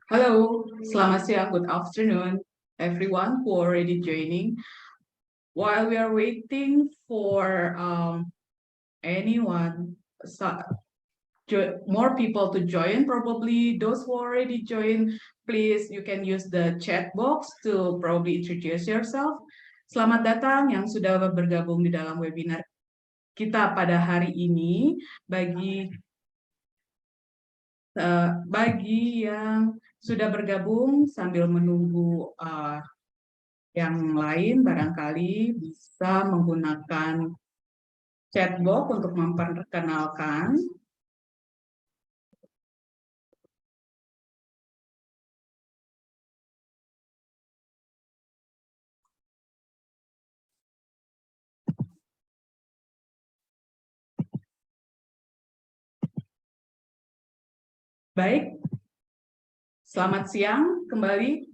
Hello, selamat siang, good afternoon, everyone who already joining. While we are waiting for anyone, more people to join, probably those who already joined, please you can use the chat box to probably introduce yourself. Selamat datang yang sudah bergabung di dalam webinar kita pada hari ini. Bagi yang sudah bergabung sambil menunggu yang lain, barangkali bisa menggunakan chatbox untuk memperkenalkan. Baik, selamat siang kembali.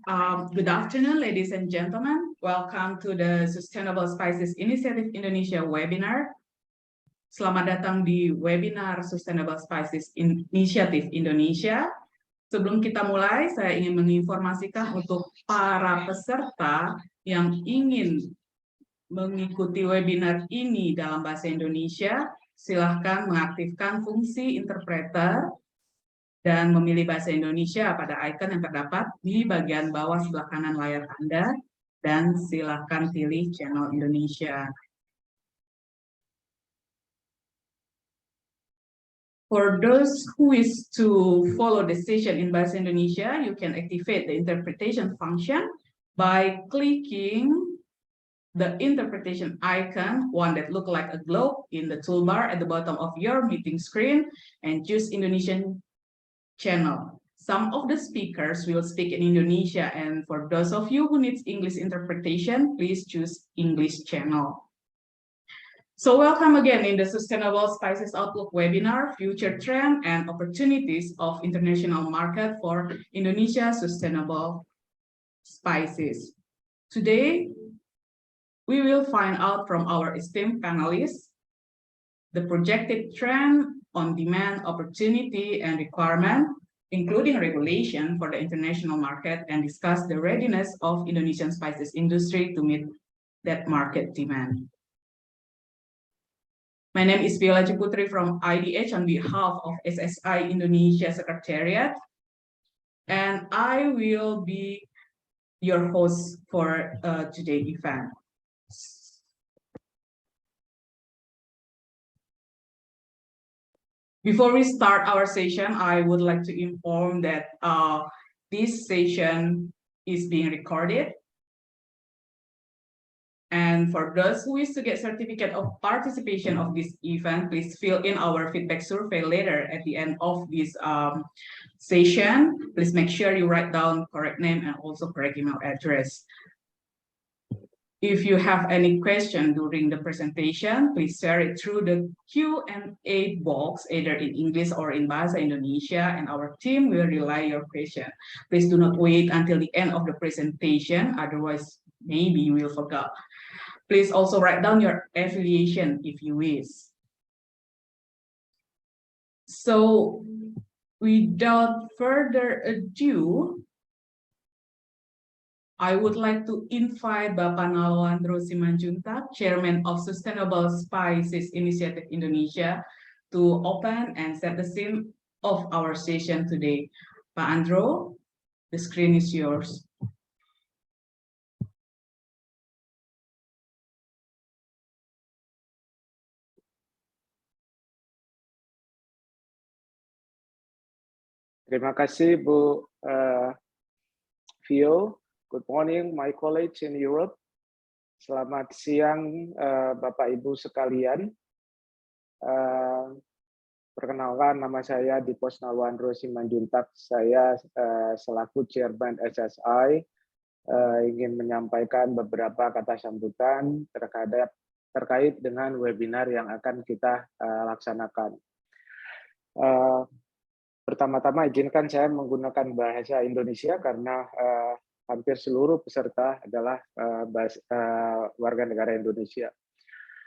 Good afternoon, ladies and gentlemen. Welcome to the Sustainable Spices Initiative Indonesia webinar. Selamat datang di webinar Sustainable Spices Initiative Indonesia. Sebelum kita mulai, saya ingin menginformasikan untuk para peserta yang ingin mengikuti webinar ini dalam bahasa Indonesia, silahkan mengaktifkan fungsi interpreter dan memilih bahasa Indonesia pada icon yang terdapat di bagian bawah sebelah kanan layar Anda, dan silahkan pilih channel Indonesia. For those who wish to follow the session in Bahasa Indonesia, you can activate the interpretation function by clicking the interpretation icon, one that looks like a globe, in the toolbar at the bottom of your meeting screen, and choose Indonesian channel. Some of the speakers will speak in Indonesia, and for those of you who need English interpretation, please choose English channel. So welcome again in the Sustainable Spices Outlook webinar, Future Trend and Opportunities of International Market for Indonesia Sustainable Spices. Today, we will find out from our esteemed panelists the projected trend on demand, opportunity, and requirement, including regulation for the international market, and discuss the readiness of Indonesian spices industry to meet that market demand. My name is Viola Ciputri from IDH on behalf of SSI Indonesia Secretariat, and I will be your host for today's event. Before we start our session, I would like to inform that this session is being recorded. And for those who wish to get certificate of participation of this event, please fill in our feedback survey later at the end of this session. Please make sure you write down correct name and also correct email address. If you have any question during the presentation, please share it through the Q&A box, either in English or in Bahasa Indonesia, and our team will relay your question. Please do not wait until the end of the presentation, otherwise maybe you will forget. Please also write down your affiliation if you wish. So without further ado, I would like to invite Bapak Nalwandro Simanjuntak, Chairman of Sustainable Spices Initiative Indonesia, to open and set the scene of our session today. Pak Andro, the screen is yours. Terima kasih Bu Vio. Good morning, my colleagues in Europe. Selamat siang, Bapak Ibu sekalian. Perkenalkan, nama saya Dipos Nalwandro Simanjuntak. Saya selaku Chairman SSI ingin menyampaikan beberapa kata sambutan terkait dengan webinar yang akan kita laksanakan. Pertama-tama izinkan saya menggunakan bahasa Indonesia karena hampir seluruh peserta adalah warga negara Indonesia.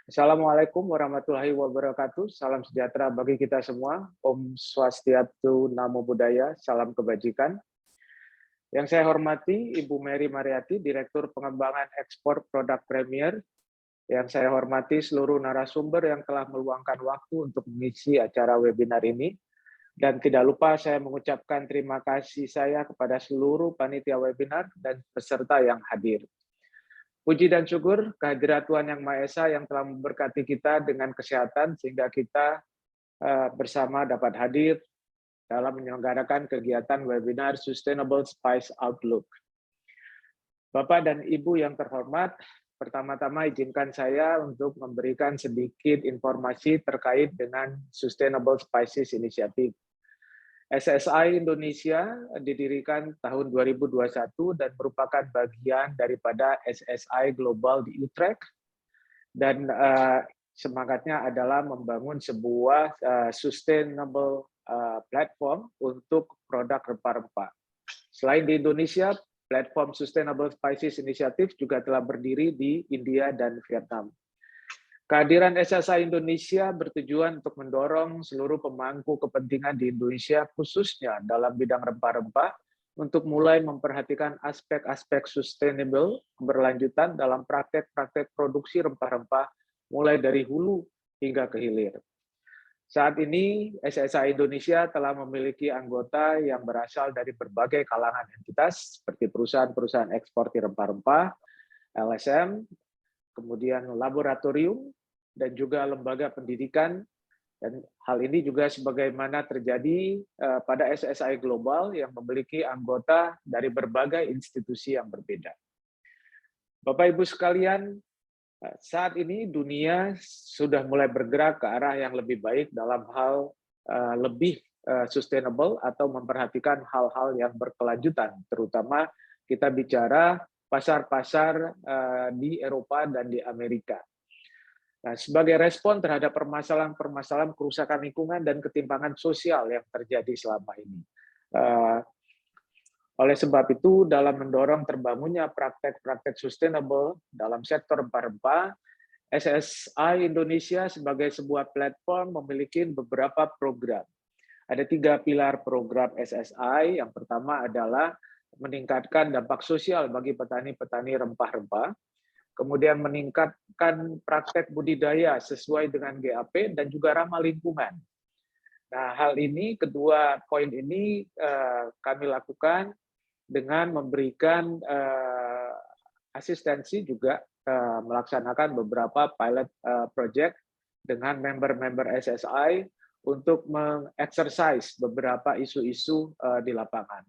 Assalamualaikum warahmatullahi wabarakatuh. Salam sejahtera bagi kita semua. Om Swastiastu, Namo Buddhaya, salam kebajikan. Yang saya hormati Ibu Mary Mariati, Direktur Pengembangan Ekspor Produk Premier. Yang saya hormati seluruh narasumber yang telah meluangkan waktu untuk mengisi acara webinar ini. Dan tidak lupa saya mengucapkan terima kasih saya kepada seluruh panitia webinar dan peserta yang hadir. Puji dan syukur kehadirat Tuhan Yang Maha Esa yang telah memberkati kita dengan kesehatan sehingga kita bersama dapat hadir dalam menyelenggarakan kegiatan webinar Sustainable Spice Outlook. Bapak dan Ibu yang terhormat, pertama-tama izinkan saya untuk memberikan sedikit informasi terkait dengan Sustainable Spices Initiative. SSI Indonesia didirikan tahun 2021 dan merupakan bagian daripada SSI Global di Utrecht, dan semangatnya adalah membangun sebuah sustainable platform untuk produk rempah-rempah. Selain di Indonesia, platform Sustainable Spices Initiative juga telah berdiri di India dan Vietnam. Kehadiran SSI Indonesia bertujuan untuk mendorong seluruh pemangku kepentingan di Indonesia, khususnya dalam bidang rempah-rempah, untuk mulai memperhatikan aspek-aspek sustainable keberlanjutan dalam praktek-praktek produksi rempah-rempah, mulai dari hulu hingga ke hilir. Saat ini, SSI Indonesia telah memiliki anggota yang berasal dari berbagai kalangan entitas, seperti perusahaan-perusahaan eksportir rempah-rempah, LSM, kemudian laboratorium, dan juga lembaga pendidikan. Dan hal ini juga sebagaimana terjadi pada SSI Global yang memiliki anggota dari berbagai institusi yang berbeda. Bapak Ibu sekalian, saat ini dunia sudah mulai bergerak ke arah yang lebih baik dalam hal lebih sustainable atau memperhatikan hal-hal yang berkelanjutan, terutama kita bicara pasar-pasar di Eropa dan di Amerika. Nah, sebagai respon terhadap permasalahan-permasalahan kerusakan lingkungan dan ketimpangan sosial yang terjadi selama ini. Oleh sebab itu, dalam mendorong terbangunnya praktek-praktek sustainable dalam sektor rempah-rempah, SSI Indonesia sebagai sebuah platform memiliki beberapa program. Ada 3 pilar program SSI. Yang pertama adalah meningkatkan dampak sosial bagi petani-petani rempah-rempah, kemudian meningkatkan praktek budidaya sesuai dengan GAP dan juga ramah lingkungan. Nah, hal ini, kedua poin ini kami lakukan dengan memberikan asistensi juga melaksanakan beberapa pilot project dengan member-member SSI untuk mengeksersis beberapa isu-isu di lapangan.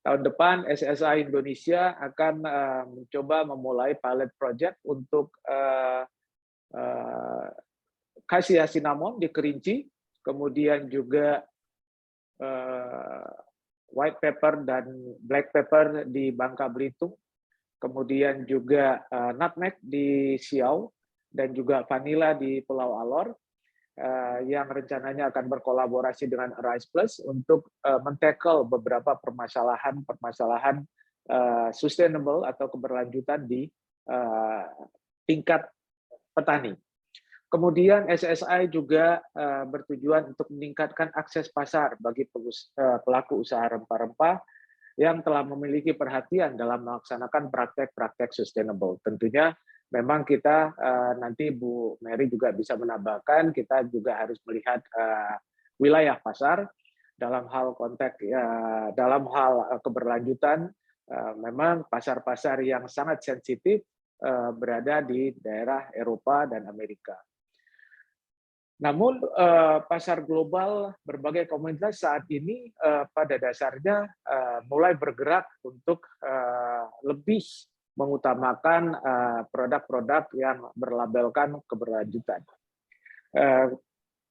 Tahun depan SSI Indonesia akan mencoba memulai pilot project untuk Cassia cinnamon di Kerinci, kemudian juga white pepper dan black pepper di Bangka Belitung, kemudian juga nutmeg di Siau, dan juga vanilla di Pulau Alor, yang rencananya akan berkolaborasi dengan Arise Plus untuk men-tackle beberapa permasalahan sustainable atau keberlanjutan di tingkat petani. Kemudian SSI juga bertujuan untuk meningkatkan akses pasar bagi pelaku usaha rempah-rempah yang telah memiliki perhatian dalam melaksanakan praktek-praktek sustainable. Tentunya memang kita nanti Bu Mary juga bisa menambahkan, kita juga harus melihat wilayah pasar dalam hal konteks dalam hal keberlanjutan. Memang pasar-pasar yang sangat sensitif berada di daerah Eropa dan Amerika. Namun pasar global berbagai komunitas saat ini pada dasarnya mulai bergerak untuk lebih mengutamakan produk-produk yang berlabelkan keberlanjutan.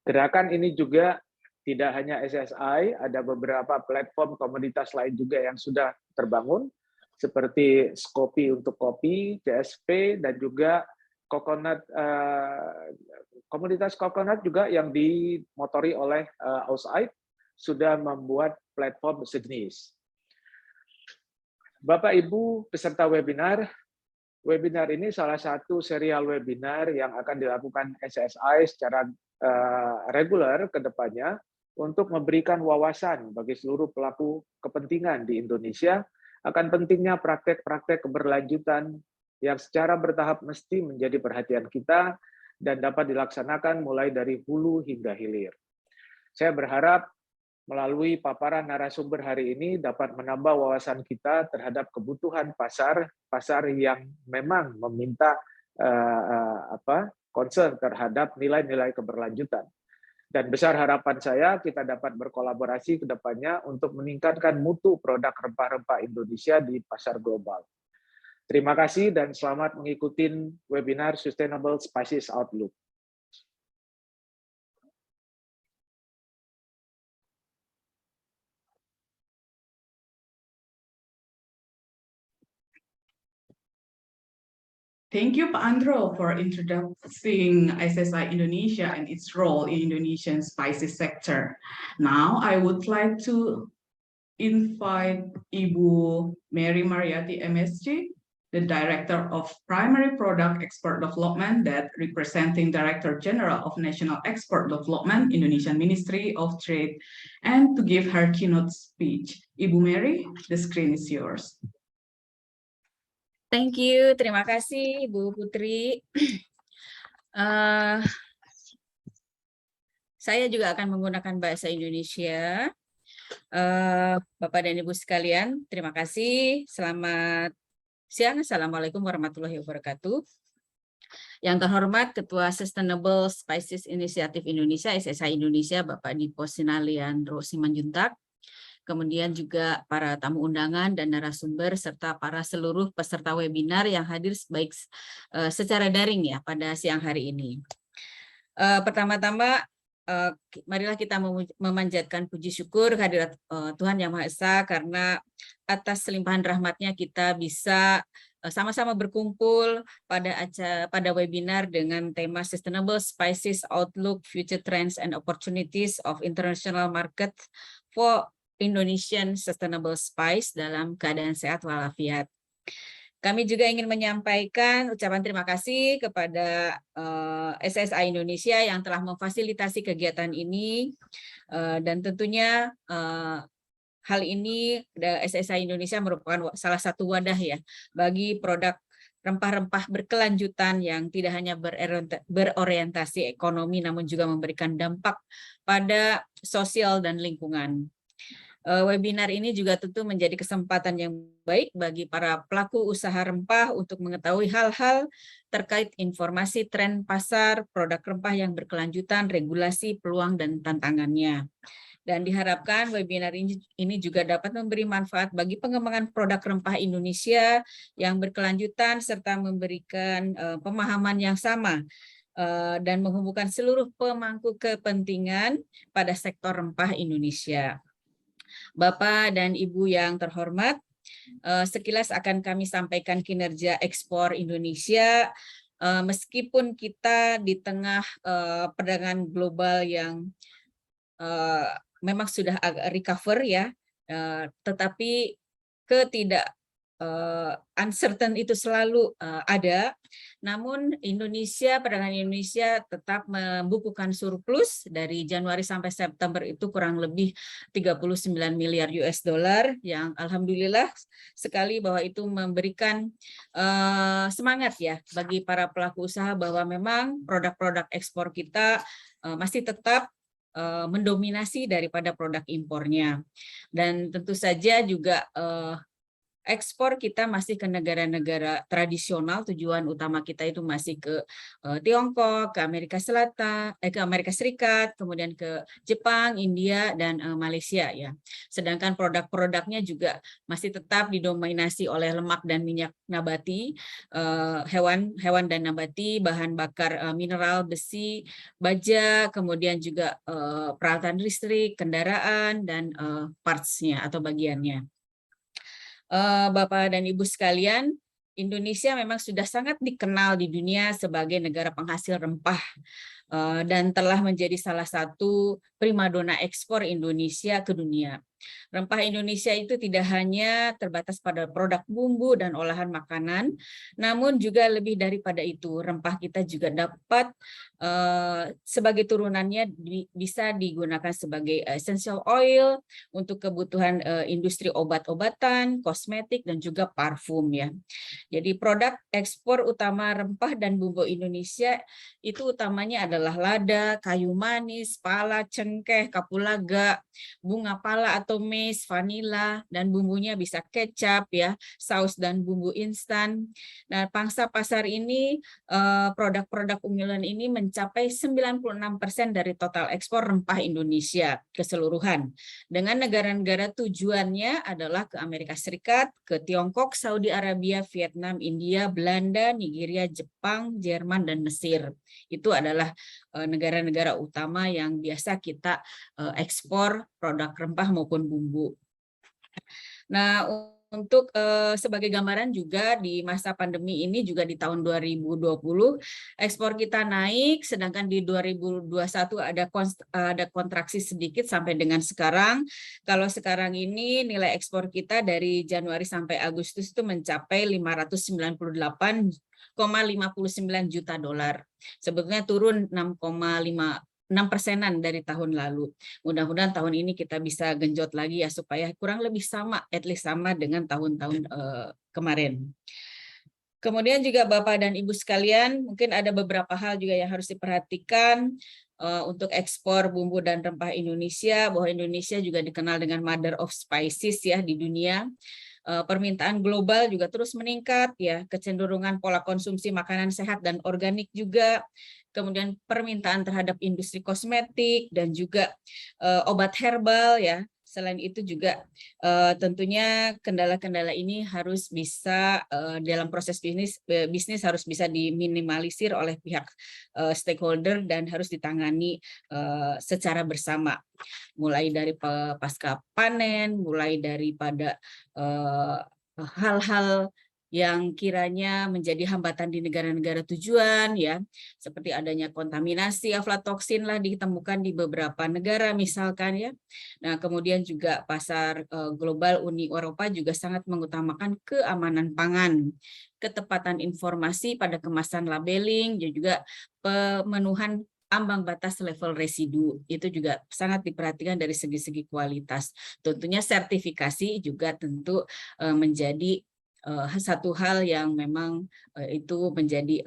Gerakan ini juga tidak hanya SSI, ada beberapa platform komunitas lain juga yang sudah terbangun, seperti Skopi untuk kopi, CSP, dan juga komunitas coconut juga yang dimotori oleh Ausaid sudah membuat platform sejenis. Bapak Ibu peserta webinar ini salah satu serial webinar yang akan dilakukan SSI secara reguler ke depannya untuk memberikan wawasan bagi seluruh pelaku kepentingan di Indonesia akan pentingnya praktek-praktek keberlanjutan yang secara bertahap mesti menjadi perhatian kita dan dapat dilaksanakan mulai dari hulu hingga hilir. Saya berharap melalui paparan narasumber hari ini dapat menambah wawasan kita terhadap kebutuhan pasar yang memang meminta concern terhadap nilai-nilai keberlanjutan. Dan besar harapan saya kita dapat berkolaborasi ke depannya untuk meningkatkan mutu produk rempah-rempah Indonesia di pasar global. Terima kasih dan selamat mengikuti webinar Sustainable Spices Outlook. Thank you, Pak Andro, for introducing SSI Indonesia and its role in Indonesian spices sector. Now, I would like to invite Ibu Mary Mariati, MSc, the Director of Primary Product Export Development, that representing Director General of National Export Development, Indonesian Ministry of Trade, and to give her keynote speech. Ibu Mary, the screen is yours. Thank you, terima kasih Ibu Putri. Saya juga akan menggunakan bahasa Indonesia. Bapak dan Ibu sekalian, terima kasih. Selamat siang, Assalamualaikum warahmatullahi wabarakatuh. Yang terhormat Ketua Sustainable Spices Initiative Indonesia, SSI Indonesia, Bapak Dipo Sinaliandro Simanjuntak. Kemudian juga para tamu undangan dan narasumber serta para seluruh peserta webinar yang hadir baik secara daring ya pada siang hari ini. Pertama-tama marilah kita memanjatkan puji syukur kehadirat Tuhan Yang Maha Esa karena atas limpahan rahmat-Nya kita bisa sama-sama berkumpul pada webinar dengan tema Sustainable Spices Outlook, Future Trends and Opportunities of International Market for Indonesian Sustainable Spice dalam keadaan sehat walafiat. Kami juga ingin menyampaikan ucapan terima kasih kepada SSI Indonesia yang telah memfasilitasi kegiatan ini dan tentunya hal ini SSI Indonesia merupakan salah satu wadah ya bagi produk rempah-rempah berkelanjutan yang tidak hanya berorientasi ekonomi namun juga memberikan dampak pada sosial dan lingkungan. Webinar ini juga tentu menjadi kesempatan yang baik bagi para pelaku usaha rempah untuk mengetahui hal-hal terkait informasi tren pasar, produk rempah yang berkelanjutan, regulasi, peluang, dan tantangannya. Dan diharapkan webinar ini juga dapat memberi manfaat bagi pengembangan produk rempah Indonesia yang berkelanjutan serta memberikan pemahaman yang sama dan menghubungkan seluruh pemangku kepentingan pada sektor rempah Indonesia. Bapak dan Ibu yang terhormat, sekilas akan kami sampaikan kinerja ekspor Indonesia meskipun kita di tengah perdagangan global yang memang sudah agak recover ya, tetapi uncertain itu selalu ada. Namun perdagangan Indonesia tetap membukukan surplus dari Januari sampai September itu kurang lebih 39 miliar US dollar yang alhamdulillah sekali bahwa itu memberikan semangat ya bagi para pelaku usaha bahwa memang produk-produk ekspor kita masih tetap mendominasi daripada produk impornya. Dan tentu saja juga ekspor kita masih ke negara-negara tradisional, tujuan utama kita itu masih ke Tiongkok, ke Amerika Selatan, ke Amerika Serikat, kemudian ke Jepang, India, dan Malaysia ya. Sedangkan produk-produknya juga masih tetap didominasi oleh lemak dan minyak nabati, hewan dan nabati, bahan bakar mineral, besi, baja, kemudian juga peralatan listrik, kendaraan, dan parts-nya atau bagiannya. Bapak dan Ibu sekalian, Indonesia memang sudah sangat dikenal di dunia sebagai negara penghasil rempah dan telah menjadi salah satu primadona ekspor Indonesia ke dunia. Rempah Indonesia itu tidak hanya terbatas pada produk bumbu dan olahan makanan, namun juga lebih daripada itu, rempah kita juga dapat sebagai turunannya bisa digunakan sebagai essential oil untuk kebutuhan industri obat-obatan, kosmetik, dan juga parfum ya. Jadi produk ekspor utama rempah dan bumbu Indonesia itu utamanya adalah lada, kayu manis, pala, cengkeh, kapulaga, bunga pala atau mace, vanila, dan bumbunya bisa kecap ya, saus dan bumbu instan. Nah, pangsa pasar ini produk-produk unggulan ini mencapai 96% dari total ekspor rempah Indonesia keseluruhan. Dengan negara-negara tujuannya adalah ke Amerika Serikat, ke Tiongkok, Saudi Arabia, Vietnam, India, Belanda, Nigeria, Jepang, Jerman, dan Mesir. Itu adalah negara-negara utama yang biasa kita ekspor produk rempah maupun bumbu. Nah, untuk sebagai gambaran juga di masa pandemi ini juga di tahun 2020 ekspor kita naik, sedangkan di 2021 ada kontraksi sedikit sampai dengan sekarang. Kalau sekarang ini nilai ekspor kita dari Januari sampai Agustus itu mencapai 598,59 juta dolar. Sebetulnya turun 6,6% dari tahun lalu. Mudah-mudahan tahun ini kita bisa genjot lagi ya supaya kurang lebih sama, at least sama dengan tahun-tahun kemarin. Kemudian juga Bapak dan Ibu sekalian, mungkin ada beberapa hal juga yang harus diperhatikan untuk ekspor bumbu dan rempah Indonesia, bahwa Indonesia juga dikenal dengan mother of spices ya di dunia. Permintaan global juga terus meningkat ya, kecenderungan pola konsumsi makanan sehat dan organik juga, kemudian permintaan terhadap industri kosmetik dan juga obat herbal ya. Selain itu juga tentunya kendala-kendala ini harus bisa dalam proses bisnis harus bisa diminimalisir oleh pihak stakeholder dan harus ditangani secara bersama. Mulai dari pasca panen, mulai daripada hal-hal yang kiranya menjadi hambatan di negara-negara tujuan ya, seperti adanya kontaminasi aflatoksin lah ditemukan di beberapa negara misalkan ya. Nah, kemudian juga pasar global Uni Eropa juga sangat mengutamakan keamanan pangan, ketepatan informasi pada kemasan labeling dan juga pemenuhan ambang batas level residu. Itu juga sangat diperhatikan dari segi-segi kualitas. Tentunya sertifikasi juga tentu menjadi satu hal yang memang itu menjadi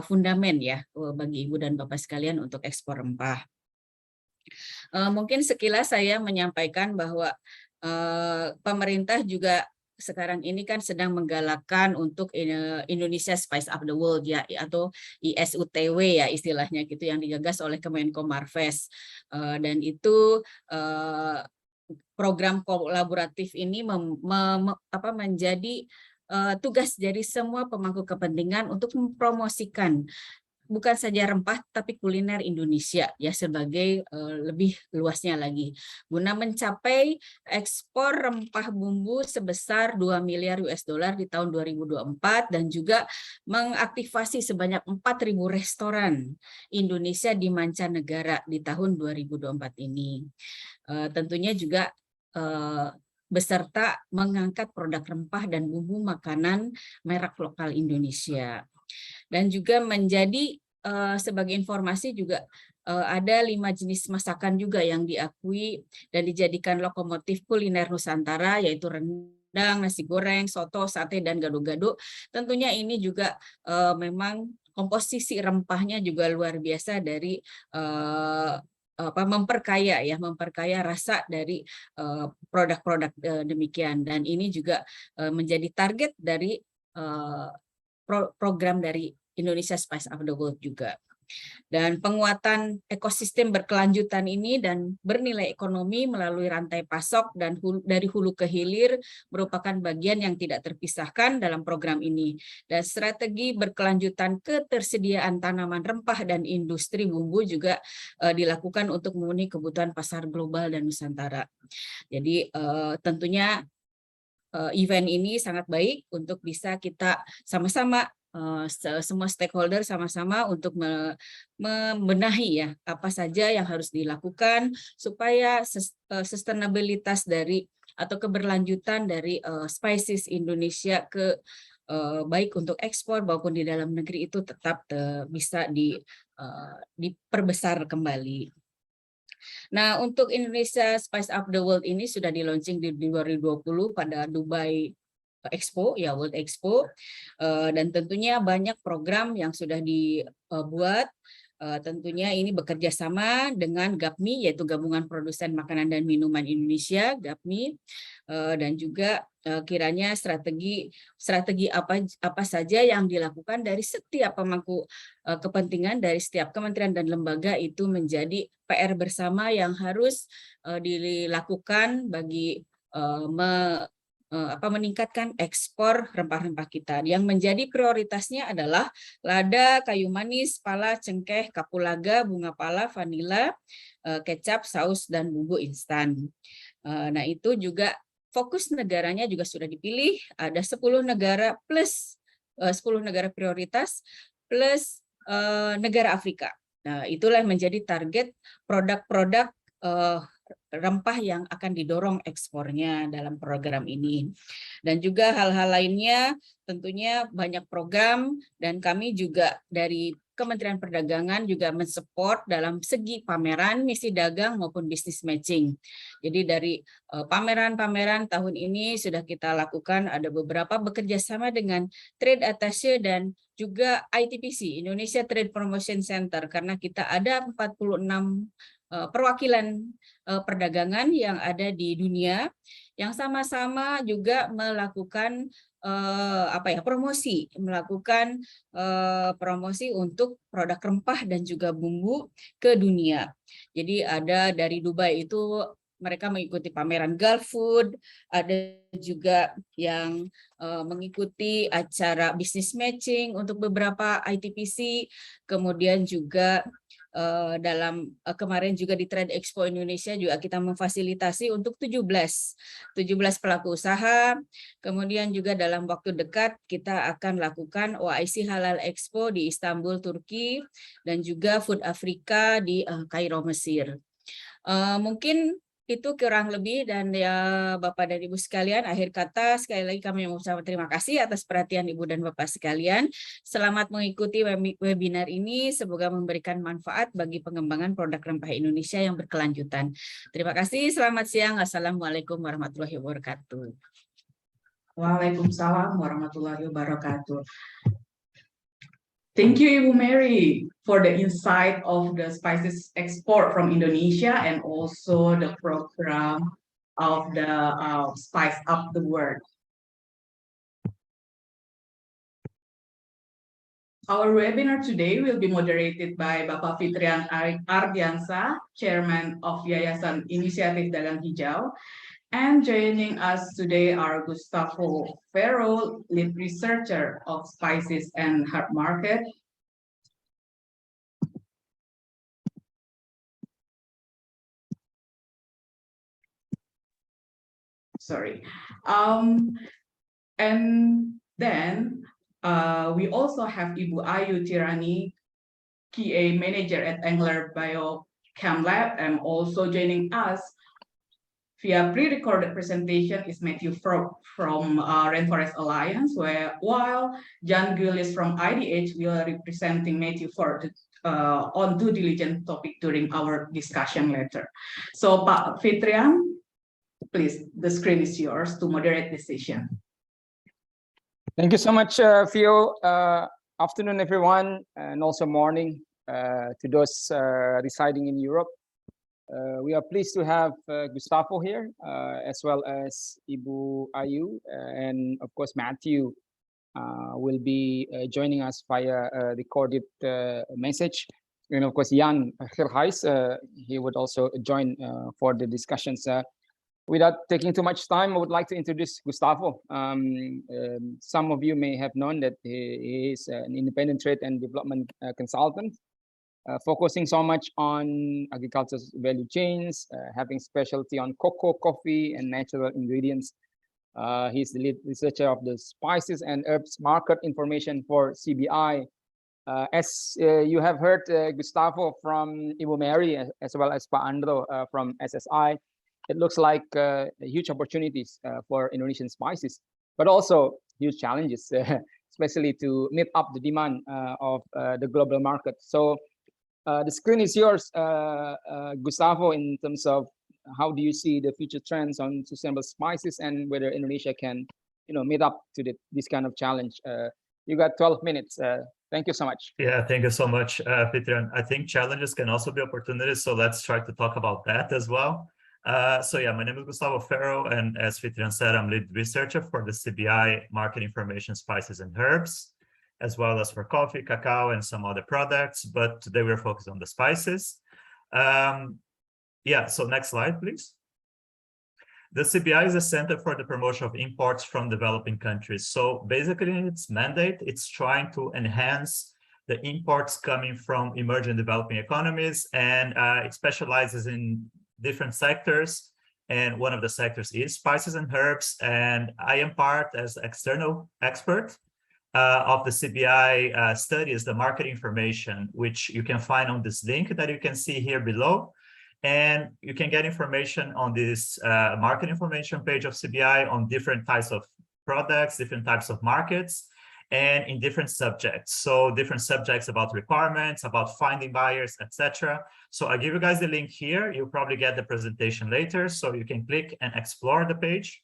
fundamen ya bagi Ibu dan Bapak sekalian untuk ekspor rempah. Mungkin sekilas saya menyampaikan bahwa pemerintah juga sekarang ini kan sedang menggalakkan untuk Indonesia Spice of the World ya, atau ISUTW ya istilahnya gitu, yang digagas oleh Kemenko Marves, dan itu program kolaboratif ini menjadi tugas dari semua pemangku kepentingan untuk mempromosikan bukan saja rempah tapi kuliner Indonesia ya sebagai lebih luasnya lagi, guna mencapai ekspor rempah bumbu sebesar 2 miliar US dollar di tahun 2024 dan juga mengaktifasi sebanyak 4.000 restoran Indonesia di mancanegara di tahun 2024 ini. Tentunya juga beserta mengangkat produk rempah dan bumbu makanan merek lokal Indonesia. Dan juga menjadi sebagai informasi juga ada 5 jenis masakan juga yang diakui dan dijadikan lokomotif kuliner Nusantara, yaitu rendang, nasi goreng, soto, sate, dan gado-gado. Tentunya ini juga memang komposisi rempahnya juga luar biasa dari memperkaya rasa dari produk-produk demikian, dan ini juga menjadi target dari program dari Indonesia Spice of the World juga. Dan penguatan ekosistem berkelanjutan ini dan bernilai ekonomi melalui rantai pasok dan dari hulu ke hilir merupakan bagian yang tidak terpisahkan dalam program ini. Dan strategi berkelanjutan ketersediaan tanaman rempah dan industri bumbu juga dilakukan untuk memenuhi kebutuhan pasar global dan Nusantara. Jadi tentunya event ini sangat baik untuk bisa kita sama-sama semua stakeholder sama-sama untuk membenahi ya apa saja yang harus dilakukan supaya sustainabilitas dari atau keberlanjutan dari spices Indonesia ke baik untuk ekspor maupun di dalam negeri itu tetap bisa diperbesar kembali. Nah, untuk Indonesia Spice Up the World ini sudah di-launching di 2020 pada Dubai Expo, ya World Expo, dan tentunya banyak program yang sudah dibuat. Tentunya ini bekerja sama dengan GAPMI, yaitu Gabungan Produsen Makanan dan Minuman Indonesia, GAPMI, dan juga kiranya strategi apa saja yang dilakukan dari setiap pemangku kepentingan dari setiap kementerian dan lembaga itu menjadi PR bersama yang harus dilakukan bagi meningkatkan ekspor rempah-rempah kita. Yang menjadi prioritasnya adalah lada, kayu manis, pala, cengkeh, kapulaga, bunga pala, vanila, kecap, saus, dan bumbu instan. Nah, itu juga fokus negaranya juga sudah dipilih, ada 10 negara plus 10 negara prioritas plus negara Afrika. Nah, itulah yang menjadi target produk-produk rempah yang akan didorong ekspornya dalam program ini. Dan juga hal-hal lainnya tentunya banyak program dan kami juga dari Kementerian Perdagangan juga mensupport dalam segi pameran, misi dagang maupun bisnis matching. Jadi dari pameran-pameran tahun ini sudah kita lakukan ada beberapa bekerja sama dengan Trade Attaché dan juga ITPC, Indonesia Trade Promotion Center, karena kita ada 46 perwakilan perdagangan yang ada di dunia yang sama-sama juga melakukan melakukan promosi untuk produk rempah dan juga bumbu ke dunia. Jadi ada dari Dubai itu mereka mengikuti pameran Gulf Food, ada juga yang mengikuti acara business matching untuk beberapa ITPC, kemudian juga dalam kemarin juga di Trade Expo Indonesia juga kita memfasilitasi untuk 17 pelaku usaha. Kemudian juga dalam waktu dekat kita akan lakukan OIC Halal Expo di Istanbul, Turki, dan juga Food Africa di Kairo, Mesir. Mungkin itu kurang lebih, dan ya Bapak dan Ibu sekalian, akhir kata sekali lagi kami mengucapkan terima kasih atas perhatian Ibu dan Bapak sekalian. Selamat mengikuti webinar ini, semoga memberikan manfaat bagi pengembangan produk rempah Indonesia yang berkelanjutan. Terima kasih, selamat siang. Assalamualaikum warahmatullahi wabarakatuh. Waalaikumsalam warahmatullahi wabarakatuh. Thank you, Ibu Mary, for the insight of the spices export from Indonesia and also the program of the Spice Up the World. Our webinar today will be moderated by Bapak Fitrian Ardiansa, Chairman of Yayasan Inisiatif Dagang Hijau. And joining us today are Gustavo Ferro, lead researcher of Spices and Herb Market. Sorry. And then we also have Ibu Ayu Tirani, QA Manager at Angler Biochem Lab, and also joining us via pre-recorded presentation is Matthew from Rainforest Alliance, while John Gillis from IDH will representing Matthew for on due diligence topic during our discussion later. So Pak Fitrian, please, the screen is yours to moderate the session. Thank you so much, Fio. Afternoon, everyone, and also morning to those residing in Europe. We are pleased to have Gustavo here, as well as Ibu Ayu, and of course Matthew will be joining us via recorded message. And of course Jan Gerhais, he would also join for the discussions. Without taking too much time, I would like to introduce Gustavo. Some of you may have known that he is an independent trade and development consultant, focusing so much on agriculture's value chains, having specialty on cocoa, coffee, and natural ingredients. He's the lead researcher of the Spices and Herbs Market Information for CBI. As you have heard Gustavo from Ibu Mary, as well as Pak Andro from SSI, it looks like huge opportunities for Indonesian spices, but also huge challenges, especially to meet up the demand of the global market. So the screen is yours, Gustavo, in terms of how do you see the future trends on sustainable spices and whether Indonesia can, meet up to this kind of challenge. You got 12 minutes. Thank you so much. Yeah, thank you so much, Fitrian. I think challenges can also be opportunities, so let's try to talk about that as well. So yeah, my name is Gustavo Ferro, and as Fitrian said, I'm lead researcher for the CBI Market Information Spices and Herbs, as well as for coffee, cacao, and some other products, but today we're focused on the spices. Yeah, so next slide, please. The CBI is a center for the promotion of imports from developing countries. So basically its mandate, it's trying to enhance the imports coming from emerging developing economies, and it specializes in different sectors. And one of the sectors is spices and herbs. And I am part as external expert of the CBI studies, the market information, which you can find on this link that you can see here below. And you can get information on this market information page of CBI on different types of products, different types of markets, and in different subjects. So different subjects about requirements, about finding buyers, etc. So I give you guys the link here. You'll probably get the presentation later, so you can click and explore the page.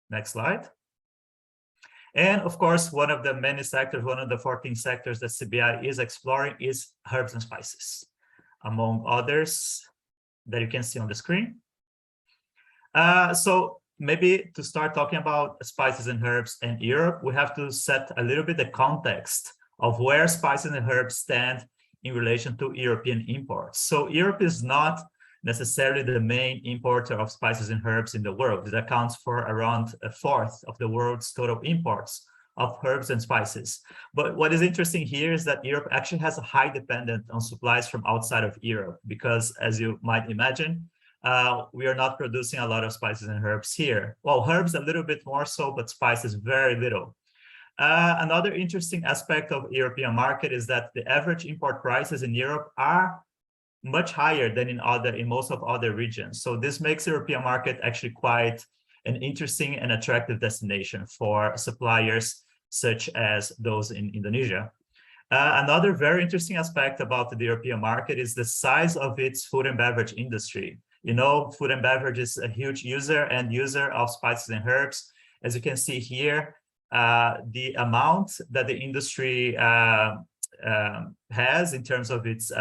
Next slide. And of course, one of the many sectors, one of the 14 sectors that CBI is exploring is herbs and spices, among others that you can see on the screen. So maybe to start talking about spices and herbs in Europe, we have to set a little bit the context of where spices and herbs stand in relation to European imports. So Europe is not necessarily the main importer of spices and herbs in the world. It accounts for around a fourth of the world's total imports of herbs and spices. But what is interesting here is that Europe actually has a high dependence on supplies from outside of Europe, because as you might imagine, we are not producing a lot of spices and herbs here. Well, herbs a little bit more so, but spices very little. Another interesting aspect of European market is that the average import prices in Europe are much higher than in most of other regions. So this makes the European market actually quite an interesting and attractive destination for suppliers such as those in Indonesia. Another very interesting aspect about the European market is the size of its food and beverage industry. You know, food and beverage is a huge user of spices and herbs. As you can see here, the amount that the industry has in terms of its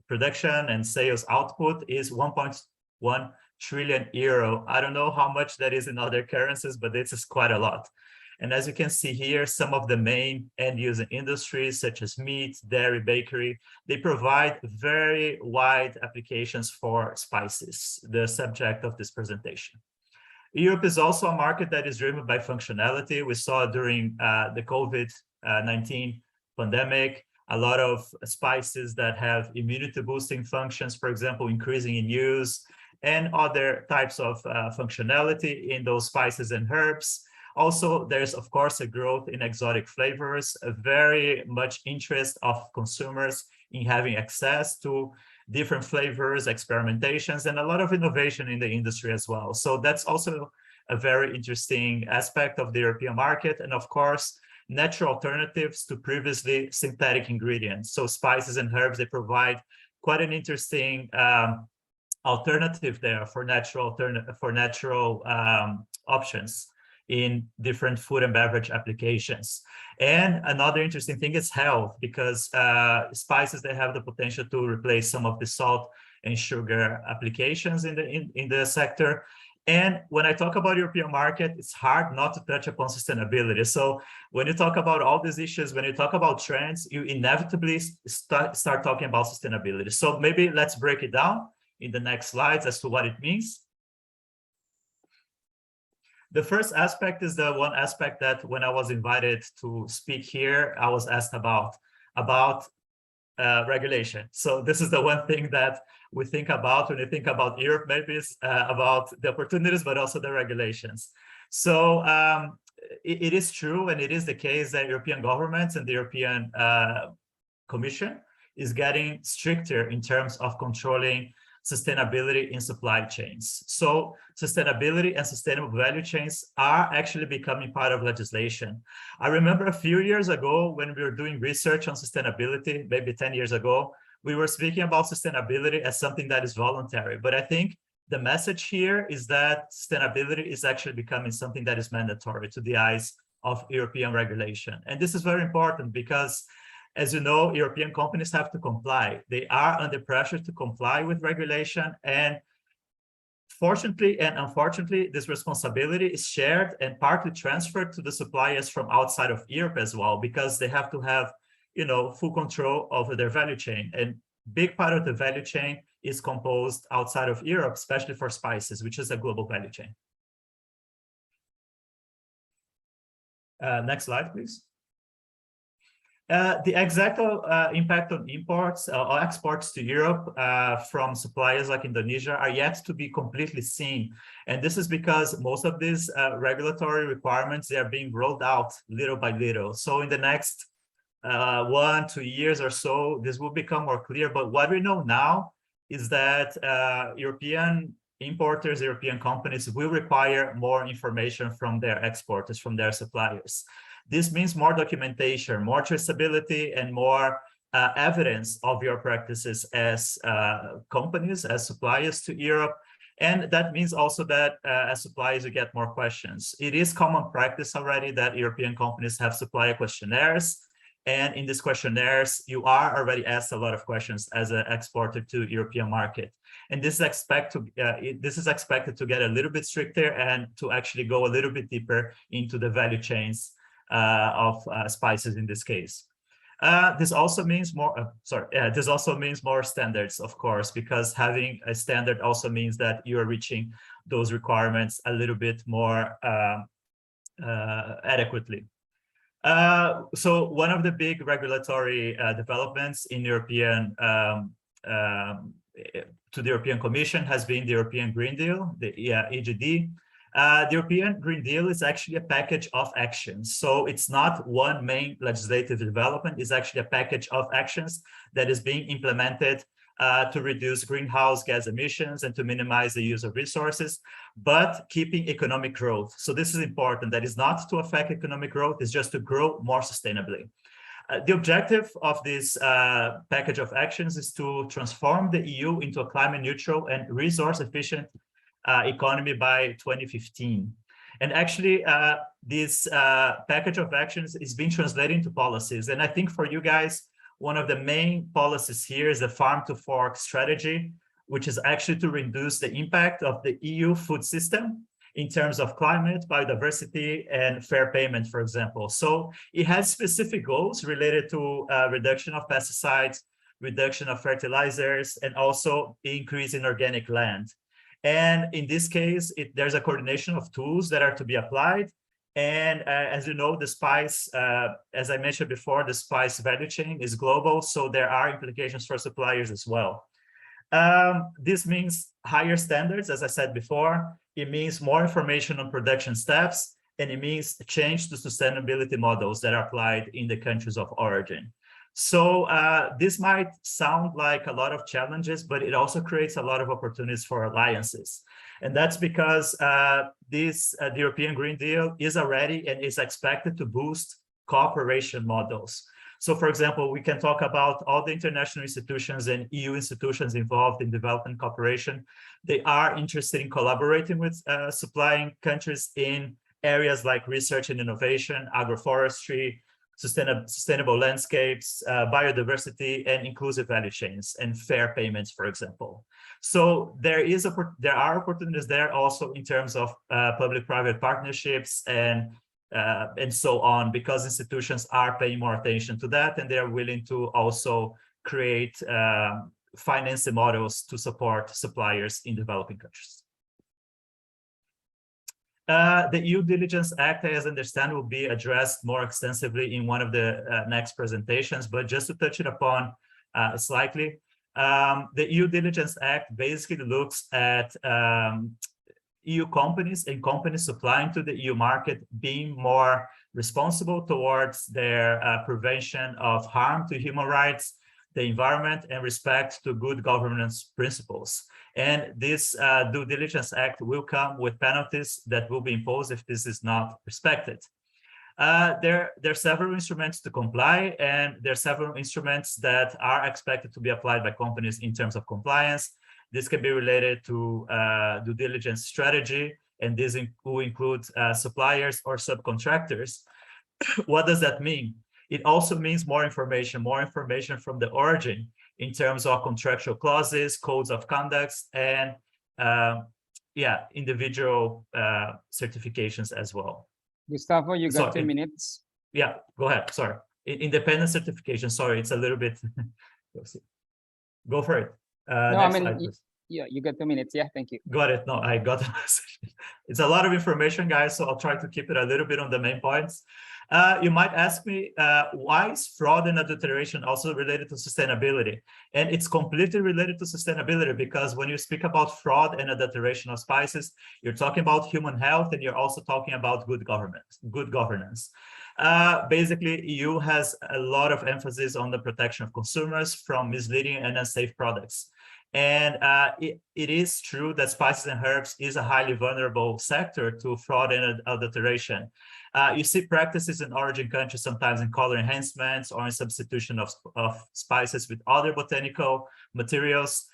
production and sales output is 1.1 trillion euro. I don't know how much that is in other currencies, but this is quite a lot. And as you can see here, some of the main end-user industries, such as meat, dairy, bakery, they provide very wide applications for spices, the subject of this presentation. Europe is also a market that is driven by functionality. We saw during the COVID-19 pandemic, a lot of spices that have immunity boosting functions, for example, increasing in use, and other types of functionality in those spices and herbs. Also, there's, of course, a growth in exotic flavors, a very much interest of consumers in having access to different flavors, experimentations, and a lot of innovation in the industry as well. So that's also a very interesting aspect of the European market. And of course, natural alternatives to previously synthetic ingredients. So spices and herbs, they provide quite an interesting alternative there for natural options in different food and beverage applications. And another interesting thing is health, because spices, they have the potential to replace some of the salt and sugar applications in the sector. And when I talk about European market, it's hard not to touch upon sustainability. So when you talk about all these issues, when you talk about trends, you inevitably start talking about sustainability. So maybe let's break it down in the next slides as to what it means. The first aspect is the one aspect that when I was invited to speak here, I was asked about regulation. So this is the one thing that we think about when you think about Europe, maybe it's about the opportunities, but also the regulations. So it is true, and it is the case that European governments and the European Commission is getting stricter in terms of controlling sustainability in supply chains. So sustainability and sustainable value chains are actually becoming part of legislation. I remember a few years ago when we were doing research on sustainability, maybe 10 years ago, we were speaking about sustainability as something that is voluntary. But I think the message here is that sustainability is actually becoming something that is mandatory to the eyes of European regulation. And this is very important because, as you know, European companies have to comply. They are under pressure to comply with regulation. And fortunately and unfortunately, this responsibility is shared and partly transferred to the suppliers from outside of Europe as well, because they have to have, you know, full control over their value chain. And big part of the value chain is composed outside of Europe, especially for spices, which is a global value chain. Next slide, please. The exact impact on imports or exports to Europe from suppliers like Indonesia are yet to be completely seen. And this is because most of these regulatory requirements, they are being rolled out little by little. So in the next 1-2 years or so, this will become more clear. But what we know now is that European importers, European companies will require more information from their exporters, from their suppliers. This means more documentation, more traceability, and more evidence of your practices as companies, as suppliers to Europe. And that means also that as suppliers, you get more questions. It is common practice already that European companies have supplier questionnaires. And in these questionnaires, you are already asked a lot of questions as an exporter to European market. And this is expected to get a little bit stricter and to actually go a little bit deeper into the value chains of spices in this case. This also means more, this also means more standards, of course, because having a standard also means that you are reaching those requirements a little bit more adequately. So one of the big regulatory developments in European to the European Commission has been the European Green Deal, the EGD. The European Green Deal is actually a package of actions. So it's not one main legislative development, it's actually a package of actions that is being implemented to reduce greenhouse gas emissions and to minimize the use of resources, but keeping economic growth. So this is important. That is not to affect economic growth, it's just to grow more sustainably. The objective of this package of actions is to transform the EU into a climate neutral and resource efficient economy by 2015. And actually, this package of actions is being translated into policies. And I think for you guys, one of the main policies here is the farm to fork strategy, which is actually to reduce the impact of the EU food system in terms of climate, biodiversity, and fair payment, for example. So it has specific goals related to reduction of pesticides, reduction of fertilizers, and also increase in organic land. And in this case, there's a coordination of tools that are to be applied. And as you know, the spice, as I mentioned before, the spice value chain is global, so there are implications for suppliers as well. This means higher standards, as I said before. It means more information on production steps, and it means change to sustainability models that are applied in the countries of origin. So this might sound like a lot of challenges, but it also creates a lot of opportunities for alliances. And that's because the European Green Deal is already and is expected to boost cooperation models. So, for example, we can talk about all the international institutions and EU institutions involved in development cooperation. They are interested in collaborating with supplying countries in areas like research and innovation, agroforestry, sustainable landscapes, biodiversity, and inclusive value chains, and fair payments, for example. So there are opportunities there also in terms of public-private partnerships and so on, because institutions are paying more attention to that, and they are willing to also create financing models to support suppliers in developing countries. The EU Diligence Act, as I understand, will be addressed more extensively in one of the next presentations, but just to touch it upon slightly, the EU Diligence Act basically looks at EU companies and companies supplying to the EU market being more responsible towards their prevention of harm to human rights, the environment, and respect to good governance principles. And this due diligence act will come with penalties that will be imposed if this is not respected. There are several instruments to comply, and there are several instruments that are expected to be applied by companies in terms of compliance. This can be related to due diligence strategy, and this will include suppliers or subcontractors. What does that mean? It also means more information from the origin in terms of contractual clauses, codes of conducts, and individual certifications as well. Gustavo, you got Sorry. 2 minutes. Yeah, go ahead. Sorry. Independent certification. Sorry, it's a little bit. Go for it. No, Next I mean, slide, please. yeah, you got 2 minutes. Yeah, thank you. Got it. No, I got the message. It's a lot of information, guys, so I'll try to keep it a little bit on the main points. You might ask me, why is fraud and adulteration also related to sustainability? And it's completely related to sustainability, because when you speak about fraud and adulteration of spices, you're talking about human health, and you're also talking about good governance. Basically, EU has a lot of emphasis on the protection of consumers from misleading and unsafe products. And it is true that spices and herbs is a highly vulnerable sector to fraud and adulteration. You see practices in origin countries sometimes in color enhancements or in substitution of spices with other botanical materials.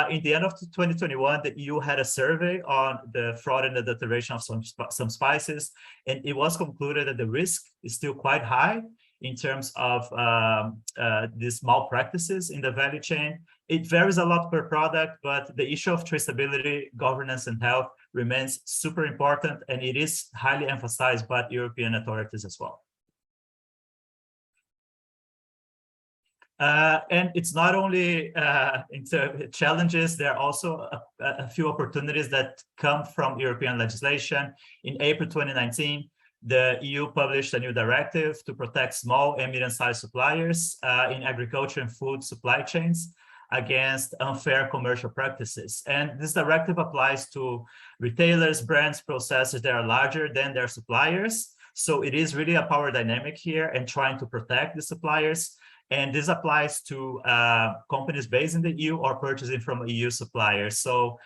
In the end of 2021, the EU had a survey on the fraud and adulteration of some spices, and it was concluded that the risk is still quite high in terms of these malpractices in the value chain. It varies a lot per product, but the issue of traceability, governance, and health remains super important, and it is highly emphasized by European authorities as well. And it's not only challenges, there are also a few opportunities that come from European legislation. In April 2019, the EU published a new directive to protect small and medium-sized suppliers in agriculture and food supply chains against unfair commercial practices. And this directive applies to retailers, brands, processors that are larger than their suppliers. So it is really a power dynamic here and trying to protect the suppliers. And this applies to companies based in the EU or purchasing from EU suppliers. So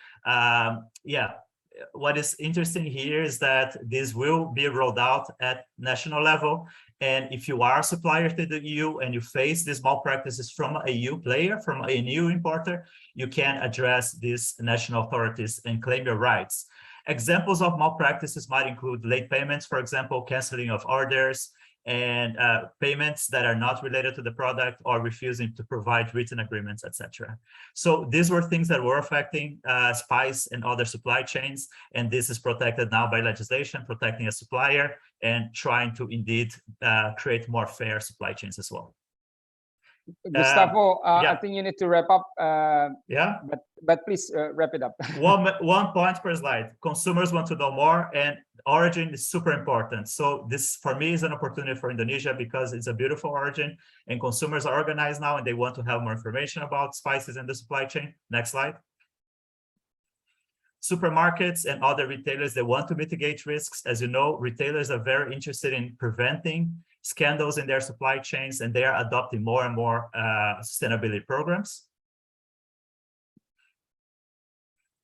what is interesting here is that this will be rolled out at national level. And if you are a supplier to the EU and you face these malpractices from a EU player, from a EU importer, you can address these national authorities and claim your rights. Examples of malpractices might include late payments, for example, canceling of orders, and payments that are not related to the product or refusing to provide written agreements, etc. So these were things that were affecting spice and other supply chains, and this is protected now by legislation, protecting a supplier and trying to indeed create more fair supply chains as well. Gustavo, yeah. I think you need to wrap up. Yeah. But please wrap it up. one point per slide. Consumers want to know more, and origin is super important. So this, for me, is an opportunity for Indonesia because it's a beautiful origin, and consumers are organized now, and they want to have more information about spices and the supply chain. Next slide. Supermarkets and other retailers, they want to mitigate risks. As you know, retailers are very interested in preventing scandals in their supply chains, and they are adopting more and more sustainability programs.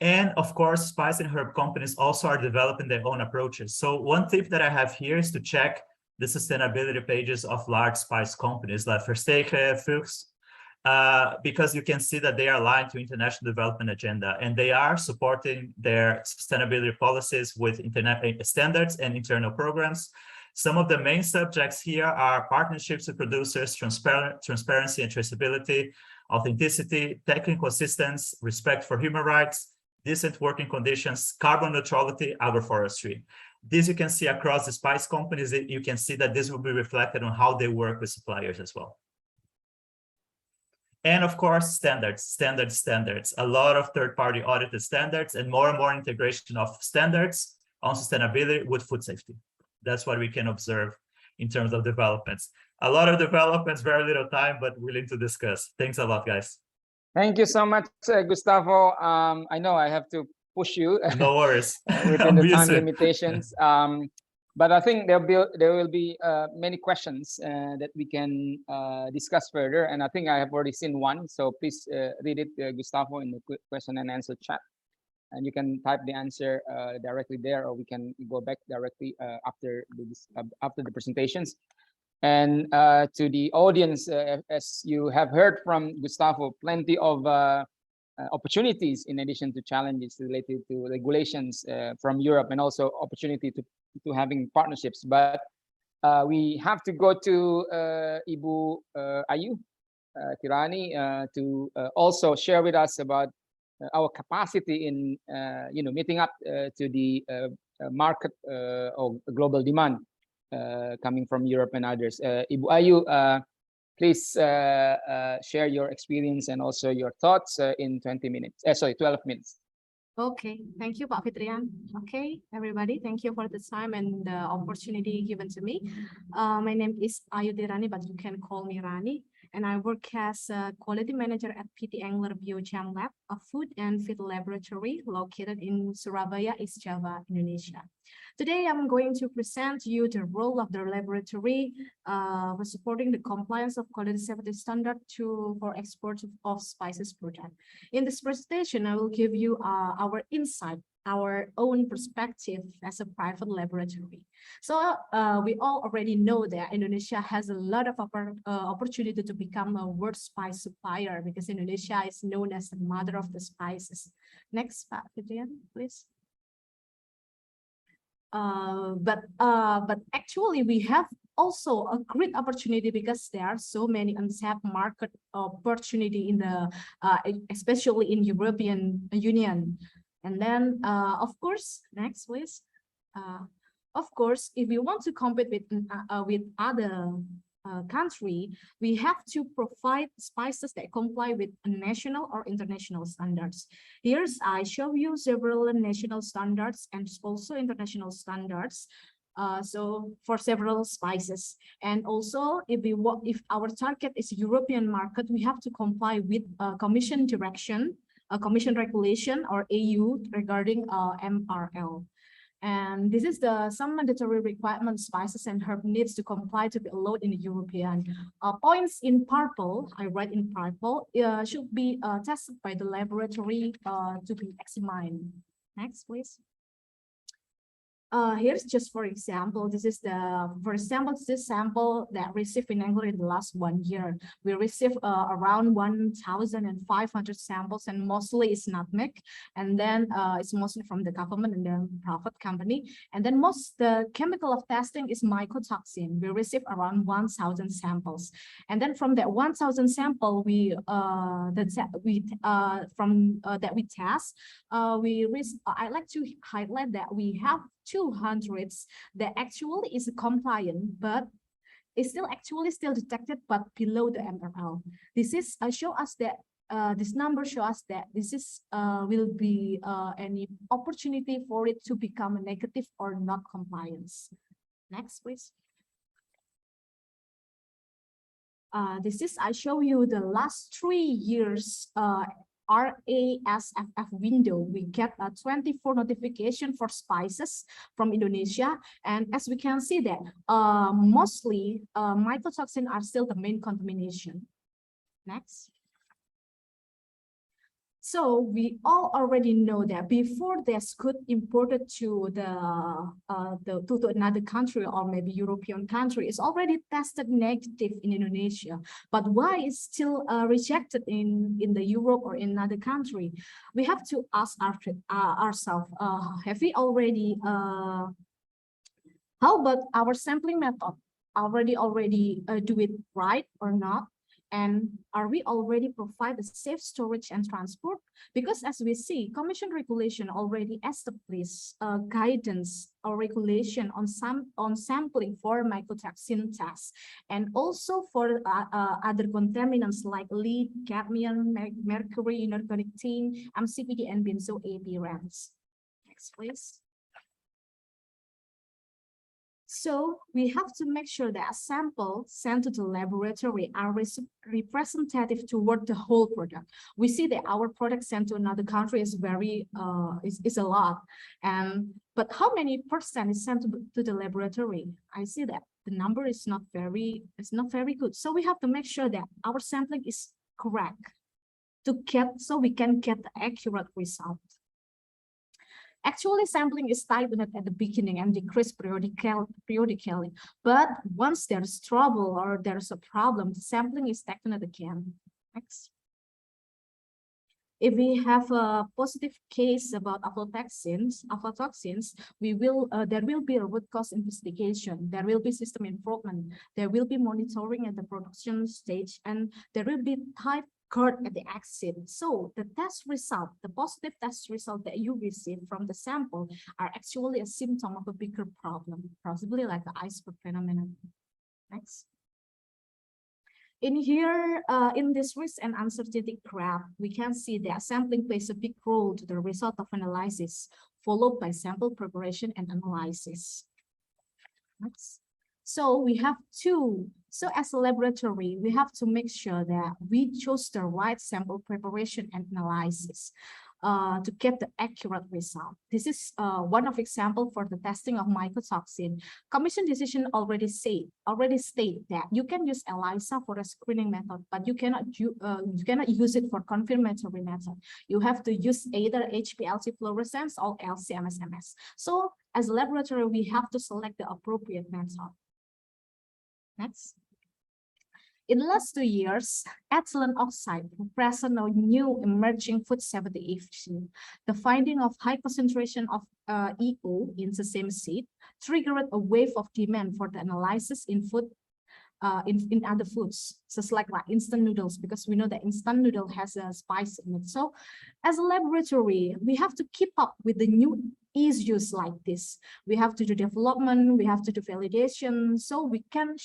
And of course, spice and herb companies also are developing their own approaches. So one tip that I have here is to check the sustainability pages of large spice companies like Verstegen, Fuchs, because you can see that they are aligned to international development agenda, and they are supporting their sustainability policies with international standards and internal programs. Some of the main subjects here are partnerships with producers, transparency and traceability, authenticity, technical assistance, respect for human rights, decent working conditions, carbon neutrality, agroforestry. This you can see across the spice companies. You can see that this will be reflected on how they work with suppliers as well. And of course, standards. A lot of third-party audited standards and more integration of standards on sustainability with food safety. That's what we can observe in terms of developments. A lot of developments, very little time, but willing to discuss. Thanks a lot, guys. Thank you so much, Gustavo. I know I have to push you No worries. within I'm the time used to it. limitations. But I think there will be many questions that we can discuss further. And I think I have already seen one. So please read it, Gustavo, in the question and answer chat. And you can type the answer directly there, or we can go back directly after the presentations. And to the audience, as you have heard from Gustavo, plenty of opportunities in addition to challenges related to regulations from Europe, and also opportunity to having partnerships. But we have to go to Ibu Ayu Tirani to also share with us about our capacity in meeting up to the market or global demand coming from Europe and others. Ibu Ayu, please share your experience and also your thoughts in 12 minutes. Okay, thank you, Pak Fitrian. Okay, everybody, thank you for the time and the opportunity given to me. My name is Ayu Tirani, but you can call me Rani, and I work as a quality manager at PT Angler Biochem Lab, a food and feed laboratory located in Surabaya, East Java, Indonesia. Today, I'm going to present you the role of the laboratory for supporting the compliance of quality safety standard for export of spices product. In this presentation, I will give you our insight, our own perspective as a private laboratory. So we all already know that Indonesia has a lot of opportunity to become a world spice supplier, because Indonesia is known as the mother of the spices. Next, Pak Fitrian, please. But actually we have also a great opportunity, because there are so many untapped market opportunity in the especially in European Union. And then of course, next please. Of course, if we want to compete with other country, we have to provide spices that comply with national or international standards. Here's I show you several national standards and also international standards. So for several spices, and also if our target is European market, we have to comply with Commission direction, Commission regulation or AU regarding MRL. And this is some mandatory requirements spices and herb needs to comply to be allowed in the European. Points in purple, I write in purple, should be tested by the laboratory to be examined. Next, please. Here's just for example, this is this sample that received in Angler in the last 1 year. We received around 1,500 samples, and mostly it's nutmeg, and then it's mostly from the government and then private company. And then the chemical of testing is mycotoxin. We received around 1,000 samples, and then from that 1,000 sample we test, I like to highlight that we have 200 that actually is compliant, but it's still detected, but below the MRL. This is show us that this number show us that this is will be any opportunity for it to become a negative or not compliance. Next, please. This is I show you the last 3 years RASFF window. We get a 24 notification for spices from Indonesia, and as we can see that mostly mycotoxin are still the main contamination. Next. So we all already know that before this could imported to to another country or maybe European country, it's already tested negative in Indonesia. But why is still rejected in the Europe or in another country? We have to ask ourselves: have we already? How about our sampling method? Already do it right or not? And are we already provide a safe storage and transport? Because as we see, Commission regulation already established guidance or regulation on sampling for mycotoxin tests, and also for other contaminants like lead, cadmium, mercury, inorganic tin, MCPD, and benzoate rams. Next, please. So we have to make sure that samples sent to the laboratory are representative toward the whole product. We see that our product sent to another country is very is a lot, but how many percent is sent to the laboratory? I see that the number is not very good. So we have to make sure that our sampling is correct so we can get the accurate result. Actually, sampling is tightened at the beginning and decreased periodically. But once there's trouble or there's a problem, sampling is tightened again. Next. If we have a positive case about aflatoxins, there will be a root cause investigation. There will be system improvement. There will be monitoring at the production stage, and there will be tight curve at the exit. So the test result, the positive test result that you receive from the sample are actually a symptom of a bigger problem, possibly like the iceberg phenomenon. Next. In here, in this risk and uncertainty graph, we can see that sampling plays a big role to the result of analysis, followed by sample preparation and analysis. Next. So we have so as a laboratory, we have to make sure that we chose the right sample preparation and analysis to get the accurate result. This is one of example for the testing of mycotoxin. Commission decision already state that you can use ELISA for a screening method, but you cannot use it for confirmatory method. You have to use either HPLC fluorescence or LC-MS. So as a laboratory, we have to select the appropriate method. Next. In the last 2 years, ethylene oxide present a new emerging food safety issue. The finding of high concentration of EO in the same seed triggered a wave of demand for the analysis in food, in other foods, just like instant noodles, because we know that instant noodle has a spice in it. So as a laboratory, we have to keep up with the new issues like this. We have to do development, we have to do validation, so we can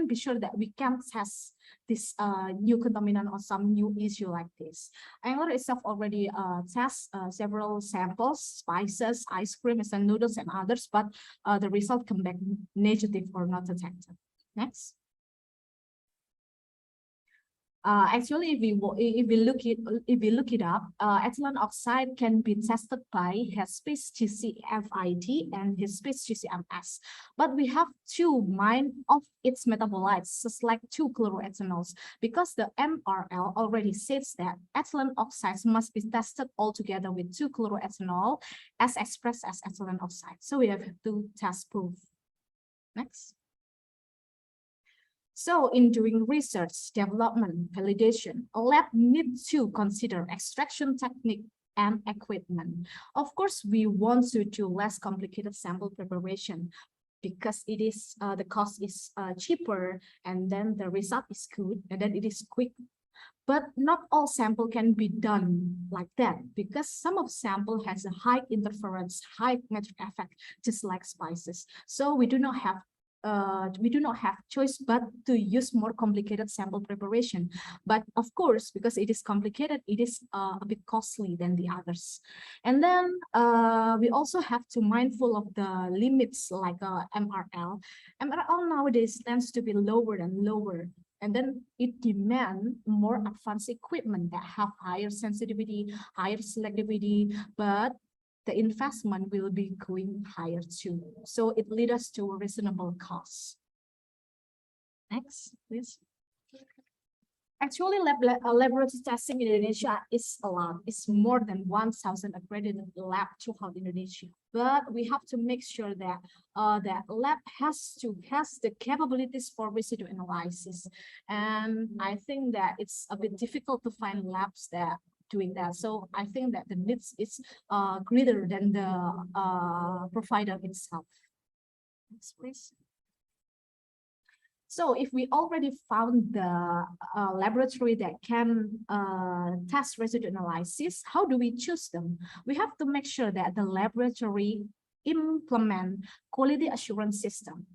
be sure that we can test this new contaminant or some new issue like this. Angler itself already test several samples, spices, ice cream, instant noodles, and others, but the result come back negative or not detected. Next. Actually, if we look it up, ethylene oxide can be tested by HSPIS GCFID and HSPIS GCMS. But we have to mind of its metabolites, just like 2-chloroethanols, because the MRL already says that ethylene oxides must be tested all together with 2-chloroethanol as expressed as ethylene oxide. So we have to test proof. Next. So in doing research, development, validation, a lab needs to consider extraction technique and equipment. Of course, we want to do less complicated sample preparation because it is the cost is cheaper, and then the result is good, and then it is quick. But not all sample can be done like that, because some of sample has a high interference, high metric effect, just like spices. So we do not have choice but to use more complicated sample preparation. But of course, because it is complicated, it is a bit costly than the others. And then we also have to mindful of the limits like MRL. MRL nowadays tends to be lower and lower. And then it demands more advanced equipment that have higher sensitivity, higher selectivity, but the investment will be going higher too. So it leads us to a reasonable cost. Next, please. Actually, laboratory testing in Indonesia is a lot. It's more than 1,000 accredited lab throughout Indonesia. But we have to make sure that that lab has the capabilities for residue analysis. And I think that it's a bit difficult to find labs that doing that. So I think that the needs is greater than the provider itself. Next, please. So if we already found the laboratory that can test residue analysis, how do we choose them? We have to make sure that the laboratory implement quality assurance system.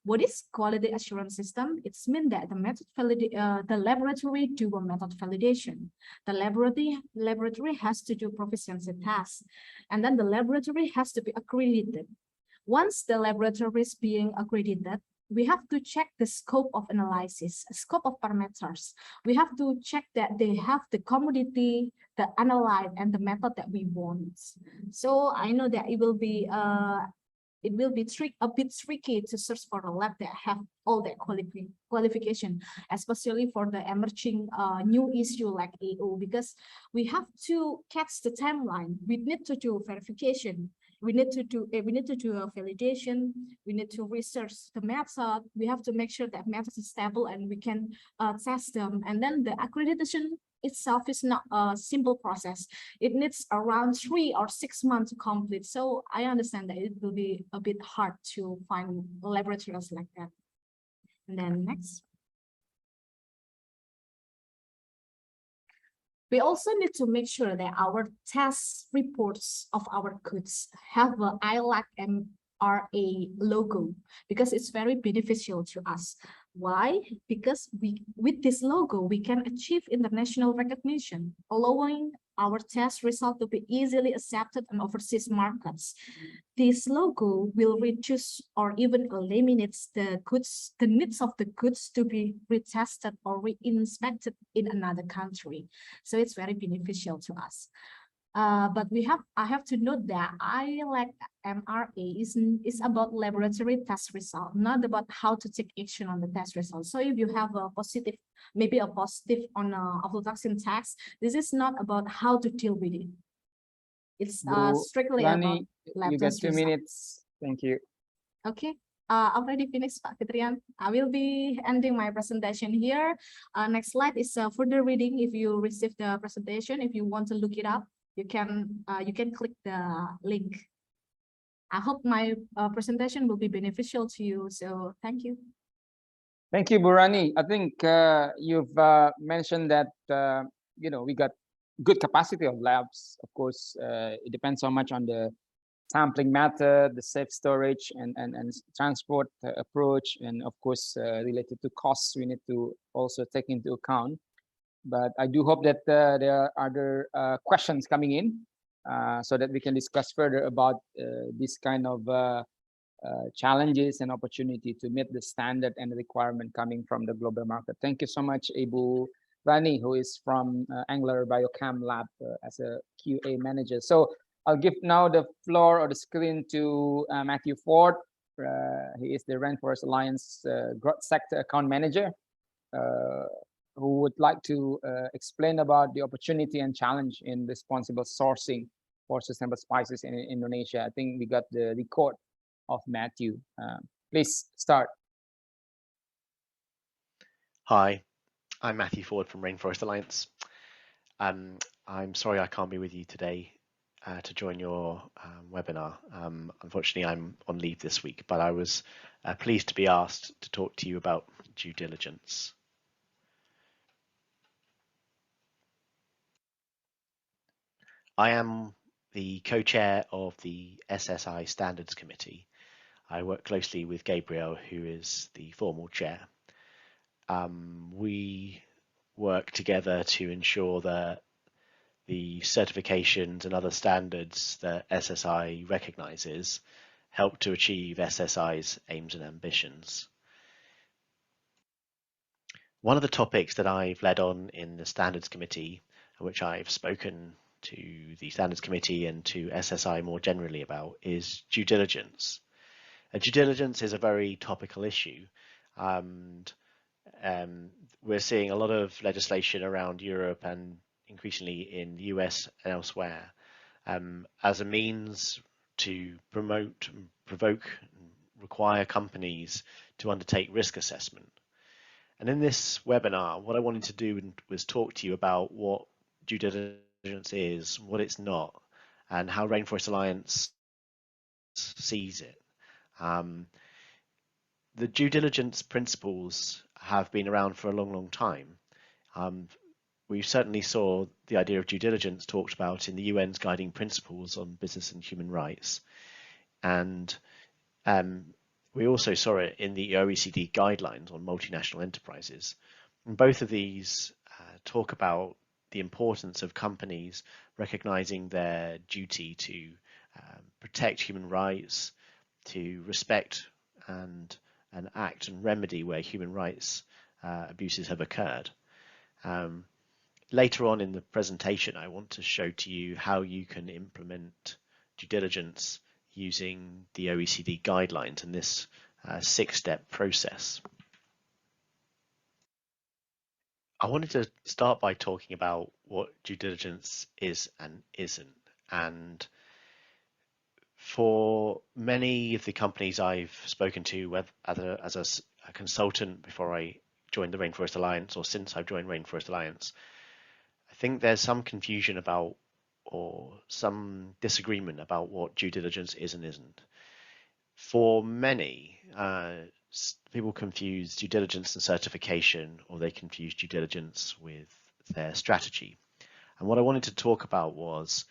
What is quality assurance system? It's mean that the laboratory do a method validation. The laboratory has to do proficiency tests, and then the laboratory has to be accredited. Once the laboratory is being accredited, we have to check the scope of analysis, scope of parameters. We have to check that they have the commodity, the analyte, and the method that we want. So I know that it will be a bit tricky to search for a lab that have all that qualification, especially for the emerging new issue like AO, because we have to catch the timeline. We need to do verification. We need to do a validation. We need to research the method. We have to make sure that method is stable and we can test them. And then the accreditation itself is not a simple process. It needs around 3 or 6 months to complete. So I understand that it will be a bit hard to find laboratories like that. And then next. We also need to make sure that our test reports of our goods have a ILAC MRA logo, because it's very beneficial to us. Why? Because with this logo, we can achieve international recognition, allowing our test result to be easily accepted in overseas markets. This logo will reduce or even eliminates the needs of the goods to be retested or re-inspected in another country. So it's very beneficial to us. But I have to note that ILAC MRA is about laboratory test result, not about how to take action on the test result. So if you have a positive, maybe a positive on aflatoxin test, this is not about how to deal with it. It's strictly about lab you get test 2 result. minutes. Thank you. Okay. Already finished, Pak Fitrian. I will be ending my presentation here. Next slide is further reading. If you receive the presentation, if you want to look it up, you can click the link. I hope my presentation will be beneficial to you. So thank you. Thank you, Burani. I think you've mentioned that we got good capacity of labs. Of course, it depends so much on the sampling method, the safe storage and transport approach, and of course related to costs we need to also take into account. But I do hope that there are other questions coming in so that we can discuss further about this kind of challenges and opportunity to meet the standard and the requirement coming from the global market. Thank you so much, Ibu Rani, who is from Angler Biochem Lab as a QA manager. So I'll give now the floor or the screen to Matthew Ford. He is the Rainforest Alliance Growth Sector Account Manager, who would like to explain about the opportunity and challenge in responsible sourcing for sustainable spices in Indonesia. I think we got the record of Matthew. Please start. Hi, I'm Matthew Ford from Rainforest Alliance. I'm sorry I can't be with you today to join your webinar. Unfortunately, I'm on leave this week, but I was pleased to be asked to talk to you about due diligence. I am the co-chair of the SSI Standards Committee. I work closely with Gabriel, who is the formal chair. We work together to ensure that the certifications and other standards that SSI recognizes help to achieve SSI's aims and ambitions. One of the topics that I've led on in the Standards Committee, which I've spoken to the Standards Committee and to SSI more generally about, is due diligence. Due diligence is a very topical issue, and we're seeing a lot of legislation around Europe and increasingly in the US and elsewhere as a means to promote, provoke, and require companies to undertake risk assessment. And in this webinar, what I wanted to do was talk to you about what due diligence is, what it's not, and how Rainforest Alliance sees it. The due diligence principles have been around for a long, long time. We certainly saw the idea of due diligence talked about in the UN's guiding principles on business and human rights. And we also saw it in the OECD guidelines on multinational enterprises. And both of these talk about the importance of companies recognizing their duty to protect human rights, to respect and act and remedy where human rights abuses have occurred. Later on in the presentation, I want to show to you how you can implement due diligence using the OECD guidelines and this 6-step process. I wanted to start by talking about what due diligence is and isn't. And for many of the companies I've spoken to, as a consultant before I joined the Rainforest Alliance or since I've joined Rainforest Alliance, I think there's some confusion about or some disagreement about what due diligence is and isn't. For many, people confuse due diligence and certification, or they confuse due diligence with their strategy. And what I wanted to talk about was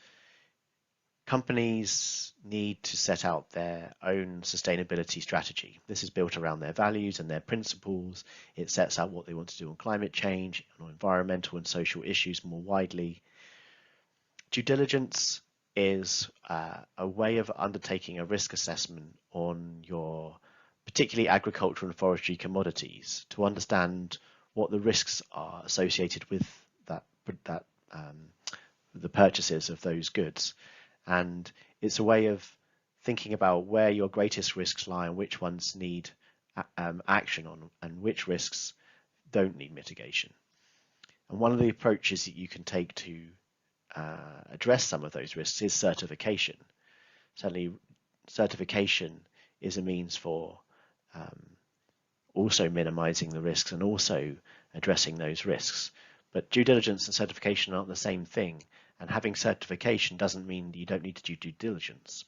companies need to set out their own sustainability strategy. This is built around their values and their principles. It sets out what they want to do on climate change and on environmental and social issues more widely. Due diligence is a way of undertaking a risk assessment on your particularly agricultural and forestry commodities to understand what the risks are associated with the purchases of those goods. And it's a way of thinking about where your greatest risks lie and which ones need action on and which risks don't need mitigation. And one of the approaches that you can take to address some of those risks is certification. Certainly, certification is a means for also minimizing the risks and also addressing those risks. But due diligence and certification aren't the same thing, and having certification doesn't mean you don't need to do due diligence.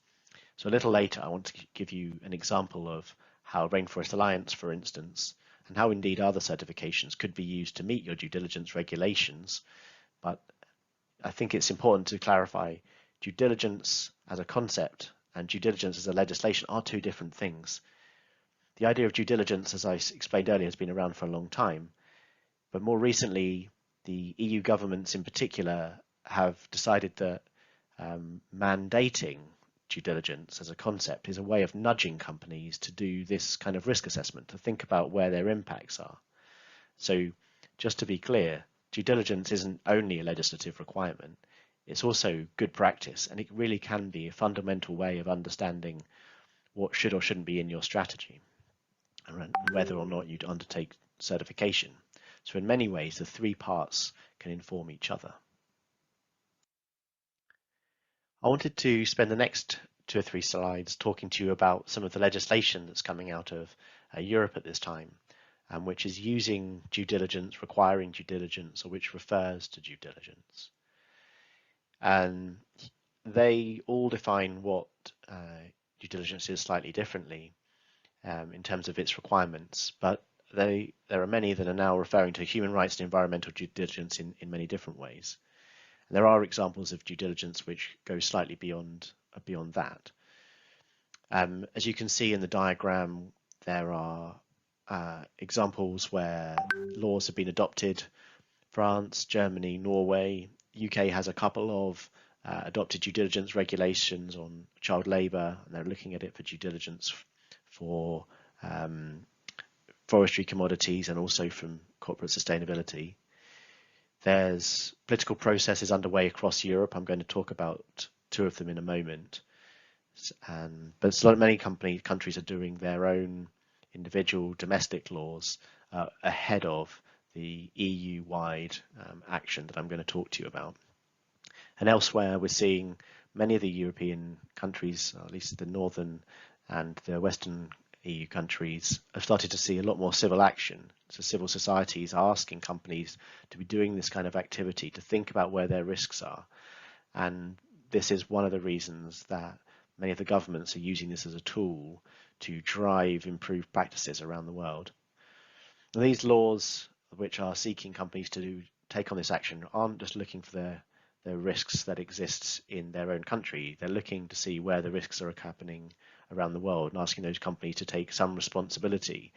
So a little later, I want to give you an example of how Rainforest Alliance, for instance, and how indeed other certifications could be used to meet your due diligence regulations. But I think it's important to clarify due diligence as a concept and due diligence as a legislation are two different things. The idea of due diligence, as I explained earlier, has been around for a long time, but more recently, the EU governments in particular have decided that mandating due diligence as a concept is a way of nudging companies to do this kind of risk assessment, to think about where their impacts are. So just to be clear, due diligence isn't only a legislative requirement, it's also good practice, and it really can be a fundamental way of understanding what should or shouldn't be in your strategy and whether or not you'd undertake certification. So in many ways, the three parts can inform each other. I wanted to spend the next 2 or 3 slides talking to you about some of the legislation that's coming out of Europe at this time, which is using due diligence, requiring due diligence, or which refers to due diligence. And they all define what due diligence is slightly differently in terms of its requirements, but there are many that are now referring to human rights and environmental due diligence in many different ways. And there are examples of due diligence which go slightly beyond that. As you can see in the diagram, there are examples where laws have been adopted. France, Germany, Norway, UK has a couple of adopted due diligence regulations on child labour, and they're looking at it for due diligence for forestry commodities and also from corporate sustainability. There's political processes underway across Europe. I'm going to talk about 2 of them in a moment. But many countries are doing their own individual domestic laws ahead of the EU-wide action that I'm going to talk to you about. And elsewhere, we're seeing many of the European countries, or at least the northern and the western EU countries, have started to see a lot more civil action. So civil societies are asking companies to be doing this kind of activity, to think about where their risks are. And this is one of the reasons that many of the governments are using this as a tool to drive improved practices around the world. And these laws, which are seeking companies to take on this action, aren't just looking for the risks that exist in their own country. They're looking to see where the risks are happening around the world and asking those companies to take some responsibility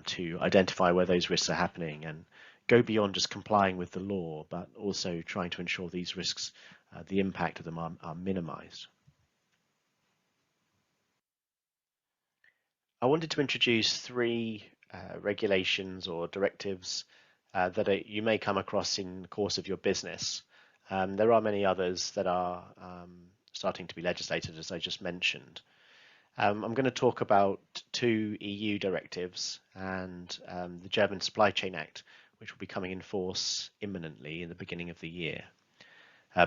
to identify where those risks are happening and go beyond just complying with the law, but also trying to ensure these risks, the impact of them are minimized. I wanted to introduce three regulations or directives that you may come across in the course of your business. There are many others that are starting to be legislated, as I just mentioned. I'm going to talk about two EU directives and the German Supply Chain Act, which will be coming in force imminently in the beginning of the year,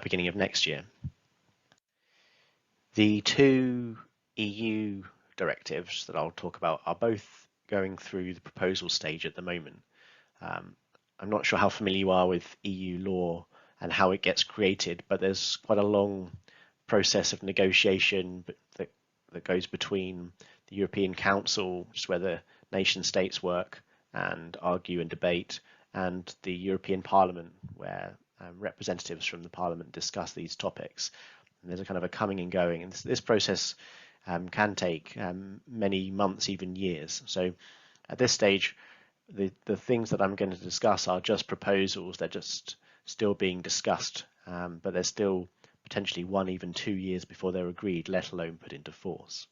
beginning of next year. The two EU directives that I'll talk about are both going through the proposal stage at the moment. I'm not sure how familiar you are with EU law and how it gets created, but there's quite a long process of negotiation that goes between the European Council, which is where the nation states work and argue and debate, and the European Parliament, where representatives from the Parliament discuss these topics. And there's a kind of a coming and going, and this process can take many months, even years. So at this stage, the things that I'm going to discuss are just proposals. They're just still being discussed, but they're still potentially 1, even 2 years before they're agreed, let alone put into force.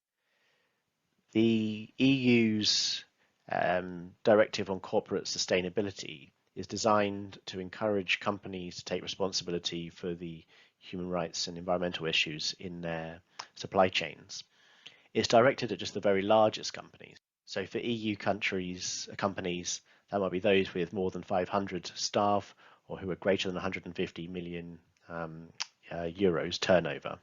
The EU's directive on corporate sustainability is designed to encourage companies to take responsibility for the human rights and environmental issues in their supply chains. It's directed at just the very largest companies. So for EU companies, that might be those with more than 500 staff or who are greater than 150 million euros turnover.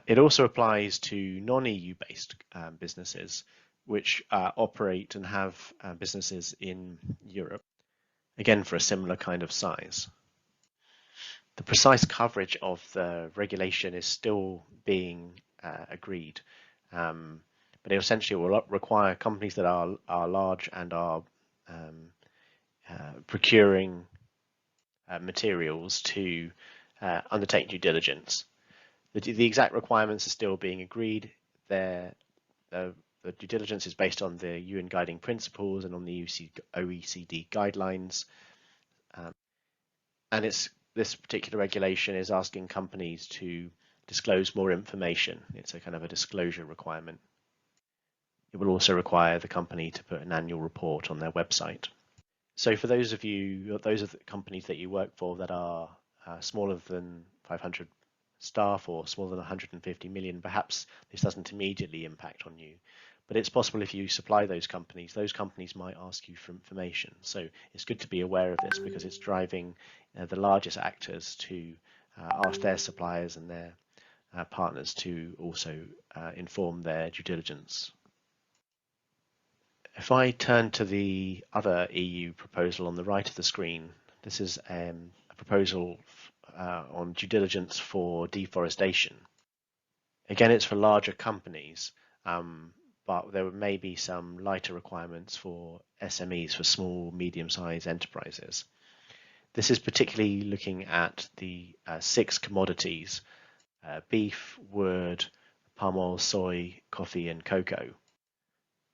It also applies to non-EU based businesses which operate and have businesses in Europe, again for a similar kind of size. The precise coverage of the regulation is still being agreed, but it essentially will require companies that are large and are procuring materials to undertake due diligence. The exact requirements are still being agreed. The due diligence is based on the UN guiding principles and on the OECD guidelines. And this particular regulation is asking companies to disclose more information. It's a kind of a disclosure requirement. It will also require the company to put an annual report on their website. So for those of you, those are the companies that you work for that are smaller than 500 staff or smaller than 150 million, perhaps this doesn't immediately impact on you. But it's possible if you supply those companies might ask you for information. So it's good to be aware of this because it's driving the largest actors to ask their suppliers and their partners to also inform their due diligence. If I turn to the other EU proposal on the right of the screen, this is a proposal on due diligence for deforestation. Again, it's for larger companies, but there may be some lighter requirements for SMEs, for small, medium-sized enterprises. This is particularly looking at the 6 commodities, beef, wood, palm oil, soy, coffee, and cocoa.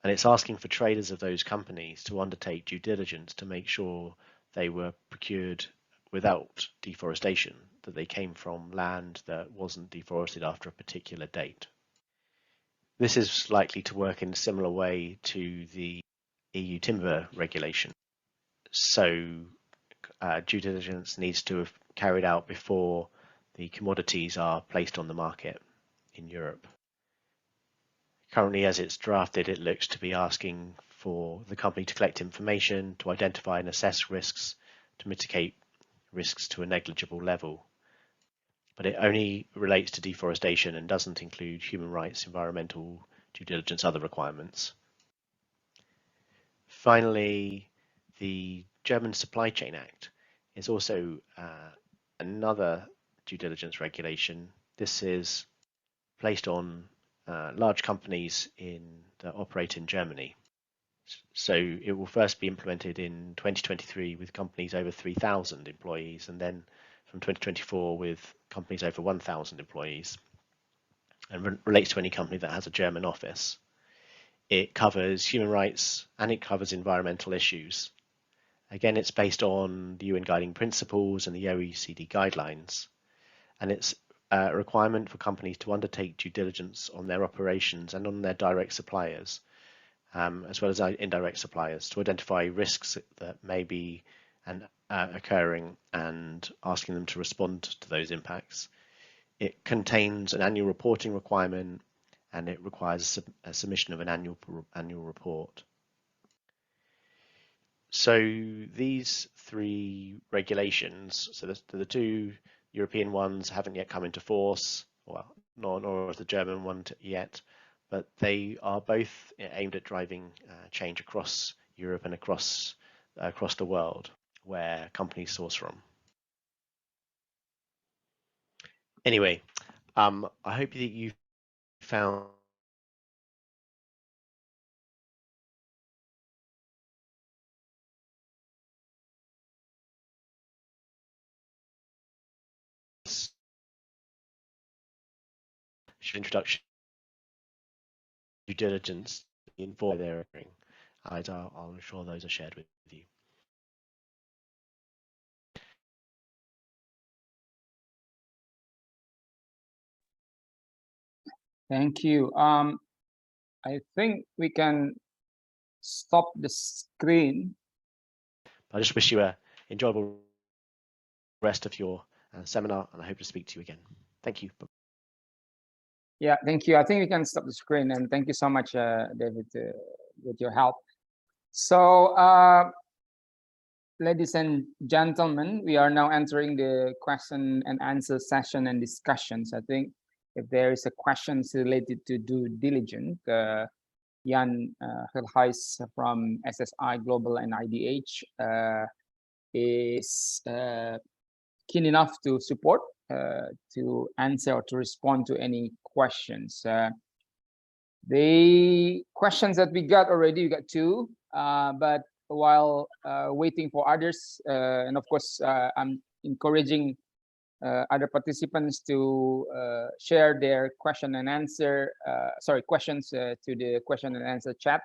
And it's asking for traders of those companies to undertake due diligence to make sure they were procured without deforestation, that they came from land that wasn't deforested after a particular date. This is likely to work in a similar way to the EU timber regulation. So due diligence needs to have carried out before the commodities are placed on the market in Europe. Currently, as it's drafted, it looks to be asking for the company to collect information, to identify and assess risks, to mitigate risks to a negligible level. But it only relates to deforestation and doesn't include human rights, environmental due diligence, other requirements. Finally, the German Supply Chain Act is also another due diligence regulation. This is placed on large companies that operate in Germany. So it will first be implemented in 2023 with companies over 3,000 employees, and then from 2024 with companies over 1,000 employees, and relates to any company that has a German office. It covers human rights and it covers environmental issues. Again, it's based on the UN guiding principles and the OECD guidelines, and it's a requirement for companies to undertake due diligence on their operations and on their direct suppliers, as well as indirect suppliers, to identify risks that may be occurring and asking them to respond to those impacts. It contains an annual reporting requirement, and it requires a submission of an annual report. So these three regulations, so the two European ones haven't yet come into force, well, nor the German one yet, but they are both aimed at driving change across Europe and across the world where companies source from. Anyway, I hope that you found introduction due diligence inform their hearing. I'll ensure those are shared with you. Thank you. I think we can stop the screen. I just wish you a enjoyable rest of your seminar, and I hope to speak to you again. Thank you. Yeah, thank you. I think we can stop the screen, and thank you so much, David, with your help. So, ladies and gentlemen, we are now entering the question and answer session and discussions. I think if there is a questions related to due diligence, Jan Gerhuis from SSI Global and IDH is keen enough to support, to answer or to respond to any questions. The questions that we got already, we got two, but while waiting for others, and of course, I'm encouraging other participants to share their question and answer, questions to the question and answer chat.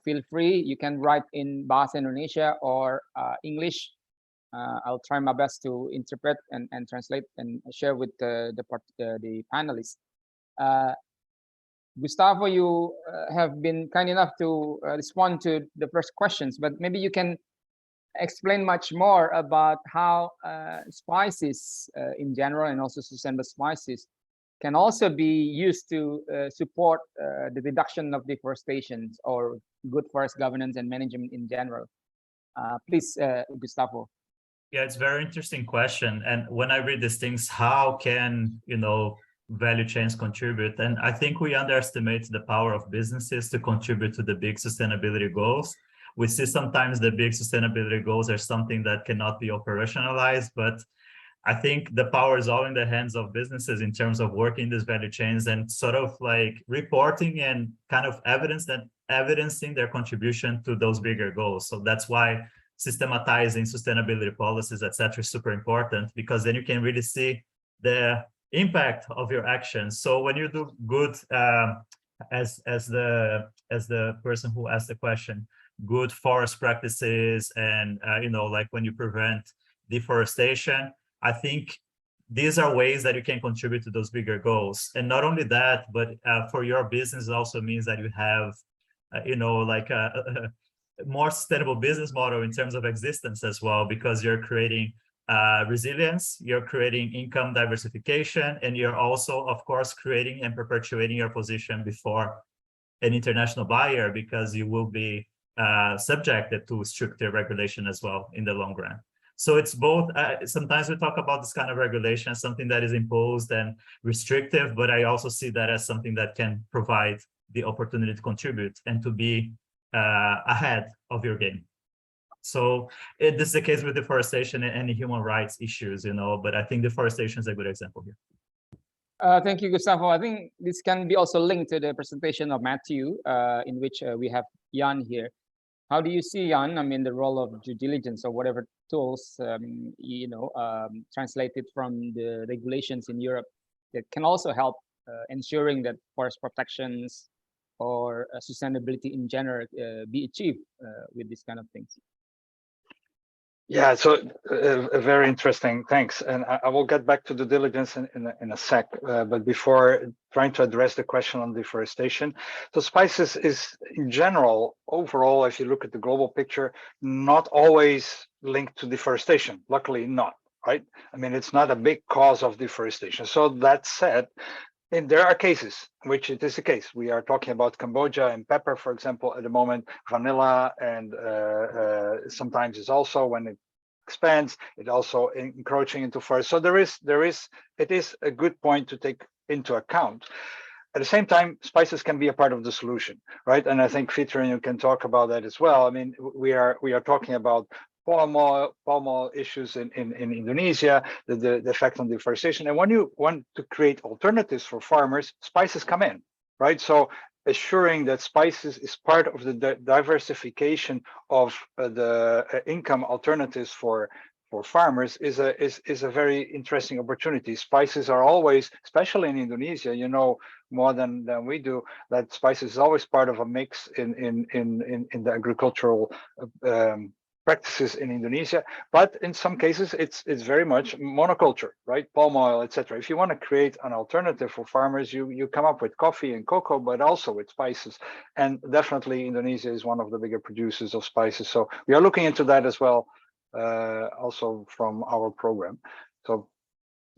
Feel free, you can write in Bahasa Indonesia or English. I'll try my best to interpret and translate and share with the panelists. Gustavo, you have been kind enough to respond to the first questions, but maybe you can explain much more about how spices in general and also sustainable spices can also be used to support the reduction of deforestation or good forest governance and management in general. Please, Gustavo. Yeah, it's a very interesting question. And when I read these things, how can, value chains contribute? And I think we underestimate the power of businesses to contribute to the big sustainability goals. We see sometimes the big sustainability goals are something that cannot be operationalized, but I think the power is all in the hands of businesses in terms of working these value chains and sort of like reporting and kind of evidencing their contribution to those bigger goals. So that's why systematizing sustainability policies, etc., is super important, because then you can really see the impact of your actions. So when you do good, as the person who asked the question, good forest practices, and like when you prevent deforestation, I think these are ways that you can contribute to those bigger goals. And not only that, but for your business, it also means that you have, like a more sustainable business model in terms of existence as well, because you're creating resilience, you're creating income diversification, and you're also, of course, creating and perpetuating your position before an international buyer, because you will be subjected to stricter regulation as well in the long run. So it's both. Sometimes we talk about this kind of regulation as something that is imposed and restrictive, but I also see that as something that can provide the opportunity to contribute and to be ahead of your game. So this is the case with deforestation and any human rights issues, but I think deforestation is a good example here. Thank you, Gustavo. I think this can be also linked to the presentation of Matthew, in which we have Jan here. How do you see, Jan, the role of due diligence or whatever tools, translated from the regulations in Europe that can also help ensuring that forest protections or sustainability in general be achieved with these kind of things? Yeah, so very interesting. Thanks. And I will get back to due diligence in a sec. But before trying to address the question on deforestation, so spices is in general, overall, if you look at the global picture, not always linked to deforestation. Luckily not, right? I mean, it's not a big cause of deforestation. So that said, and there are cases in which it is the case. We are talking about Cambodia and pepper, for example, at the moment, vanilla, and sometimes it's also when it expands, it also encroaching into forest. So it is a good point to take into account. At the same time, spices can be a part of the solution, right? And I think Fitri, you can talk about that as well. I mean, we are talking about palm oil issues in Indonesia, the effect on deforestation. And when you want to create alternatives for farmers, spices come in, right? So assuring that spices is part of the diversification of the income alternatives for farmers is a very interesting opportunity. Spices are always, especially in Indonesia, you know more than we do, that spices is always part of a mix in the agricultural practices in Indonesia, but in some cases it's very much monoculture, right? Palm oil, etc. If you want to create an alternative for farmers, you come up with coffee and cocoa, but also with spices. And definitely Indonesia is one of the bigger producers of spices. So we are looking into that as well, also from our program. So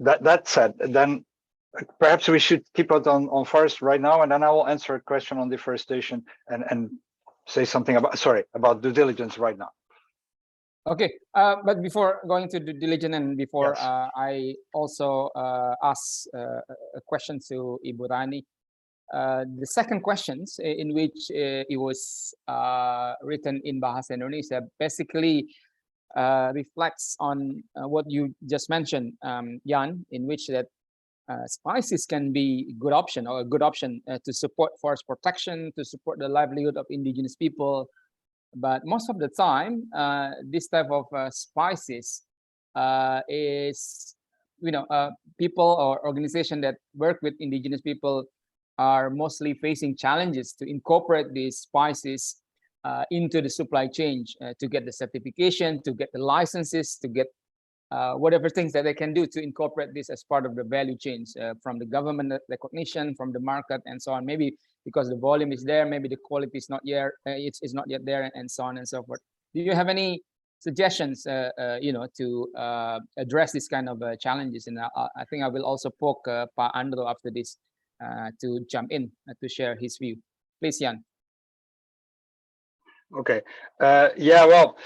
that said, then perhaps we should keep it on forest right now, and then I will answer a question on deforestation and say something about due diligence right now. Okay, but before going to due diligence and before Yes. I also ask a question to Ibu Rani, the second questions in which it was written in Bahasa Indonesia basically reflects on what you just mentioned, Jan, in which that spices can be a good option to support forest protection, to support the livelihood of indigenous people. But most of the time, this type of spices is, people or organizations that work with indigenous people are mostly facing challenges to incorporate these spices into the supply chain, to get the certification, to get the licenses, to get whatever things that they can do to incorporate this as part of the value chains, from the government recognition, from the market, and so on. Maybe because the volume is there, maybe the quality is not yet, it's not yet there, and so on and so forth. Do you have any suggestions, to address this kind of challenges? And I think I will also poke Pa Andro after this to jump in to share his view. Please, Jan. Okay. Yeah. Well,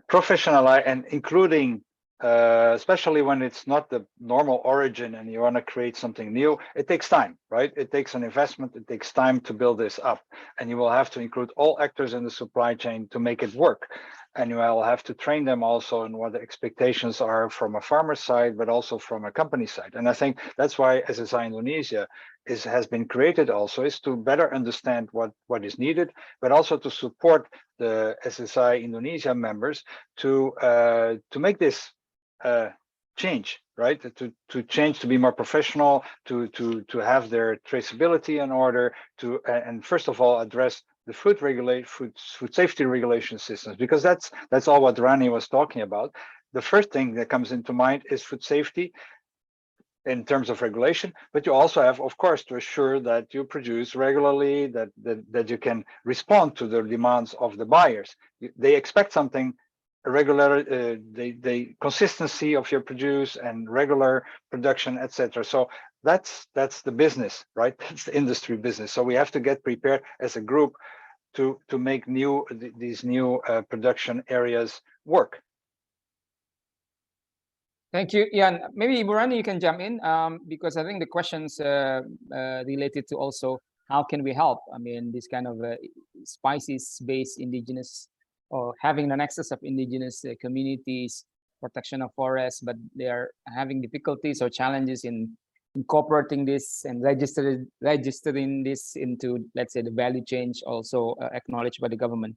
professional and including. Especially when it's not the normal origin and you want to create something new, it takes time, right? It takes an investment, it takes time to build this up, and you will have to include all actors in the supply chain to make it work. And you will have to train them also on what the expectations are from a farmer's side, but also from a company side. And I think that's why SSI Indonesia has been created also, is to better understand what is needed, but also to support the SSI Indonesia members to make this change, right? To change, to be more professional, to have their traceability in order, and first of all address the food safety regulation systems, because that's all what Rani was talking about. The first thing that comes into mind is food safety in terms of regulation, but you also have, of course, to assure that you produce regularly, that you can respond to the demands of the buyers. They expect something regular, the consistency of your produce and regular production, etc. So that's the business, right? That's the industry business. So we have to get prepared as a group to make these new production areas work. Thank you, Ian. Maybe Ibu Rani, you can jump in, because I think the questions related to also how can we help? I mean, this kind of spices-based indigenous, or having an access of indigenous communities, protection of forests, but they are having difficulties or challenges in incorporating this and registering this into, let's say, the value chain, also acknowledged by the government.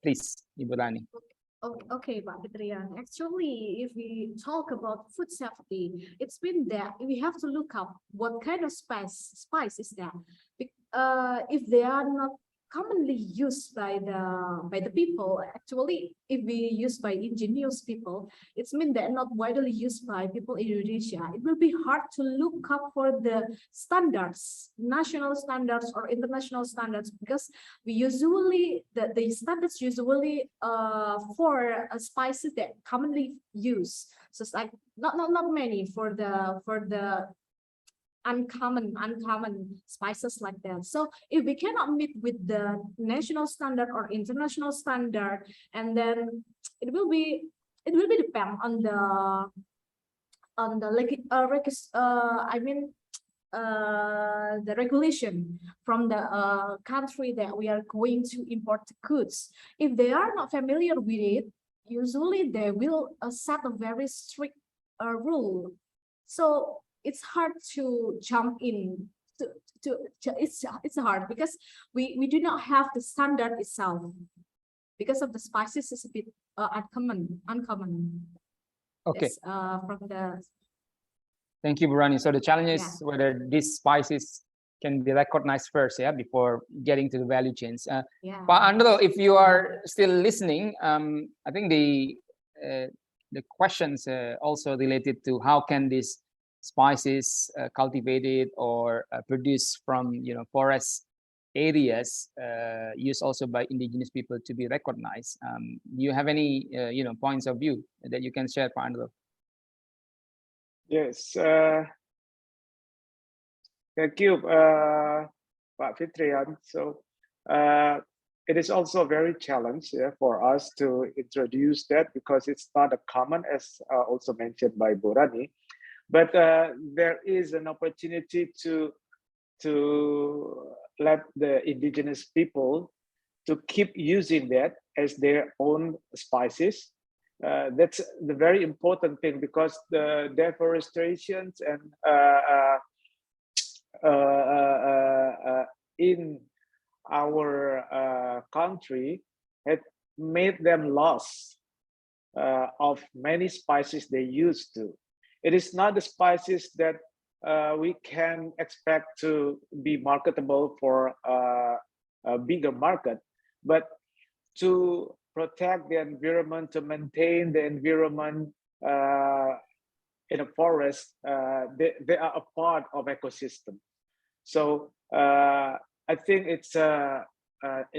Please, Ibu Rani. Okay, Pak Fitrian. Actually, if we talk about food safety, it's been that we have to look up what kind of spice is that. If they are not commonly used by the people. Actually, if we use by ingenious people, it's mean they're not widely used by people in Indonesia. It will be hard to look up for the standards, national standards or international standards, because we usually the standards usually for spices that commonly used. So it's like not many for the uncommon spices like that. So if we cannot meet with the national standard or international standard, and then it will be depend on the the regulation from the country that we are going to import goods. If they are not familiar with it, usually they will set a very strict rule. So it's hard to jump in. It's hard because we do not have the standard itself, because of the spices is a bit uncommon. Okay. Yes, from the Thank you, Burani. So the challenge is whether these spices can be recognized first, before getting to the value chains. Pak Andro, if you are still listening, I think the questions also related to how can these spices cultivated or produced from forest areas used also by indigenous people to be recognized. Do you have any points of view that you can share, Pak Andro? Yes, thank you, Pak Fitrian. So it is also very challenging for us to introduce that, because it's not a common, as also mentioned by Burani. But there is an opportunity to let the indigenous people to keep using that as their own spices. That's the very important thing, because the deforestation and in our country had made them loss of many spices they used to. It is not the spices that we can expect to be marketable for a bigger market, but to protect the environment, to maintain the environment in a forest, they are a part of ecosystem. So I think it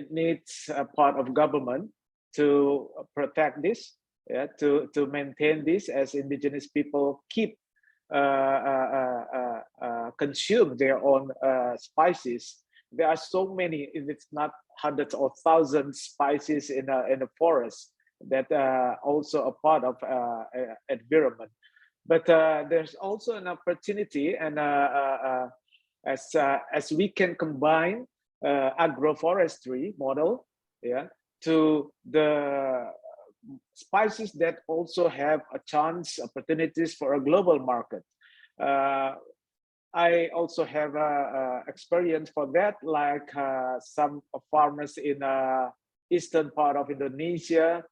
needs a part of government to protect this, to maintain this, as indigenous people keep consume their own spices. There are so many, it's not hundreds or thousands spices in a forest that also a part of environment. But there's also an opportunity, and as we can combine agroforestry model, to the spices that also have a chance, opportunities for a global market. I also have experience for that, like some farmers in eastern part of Indonesia.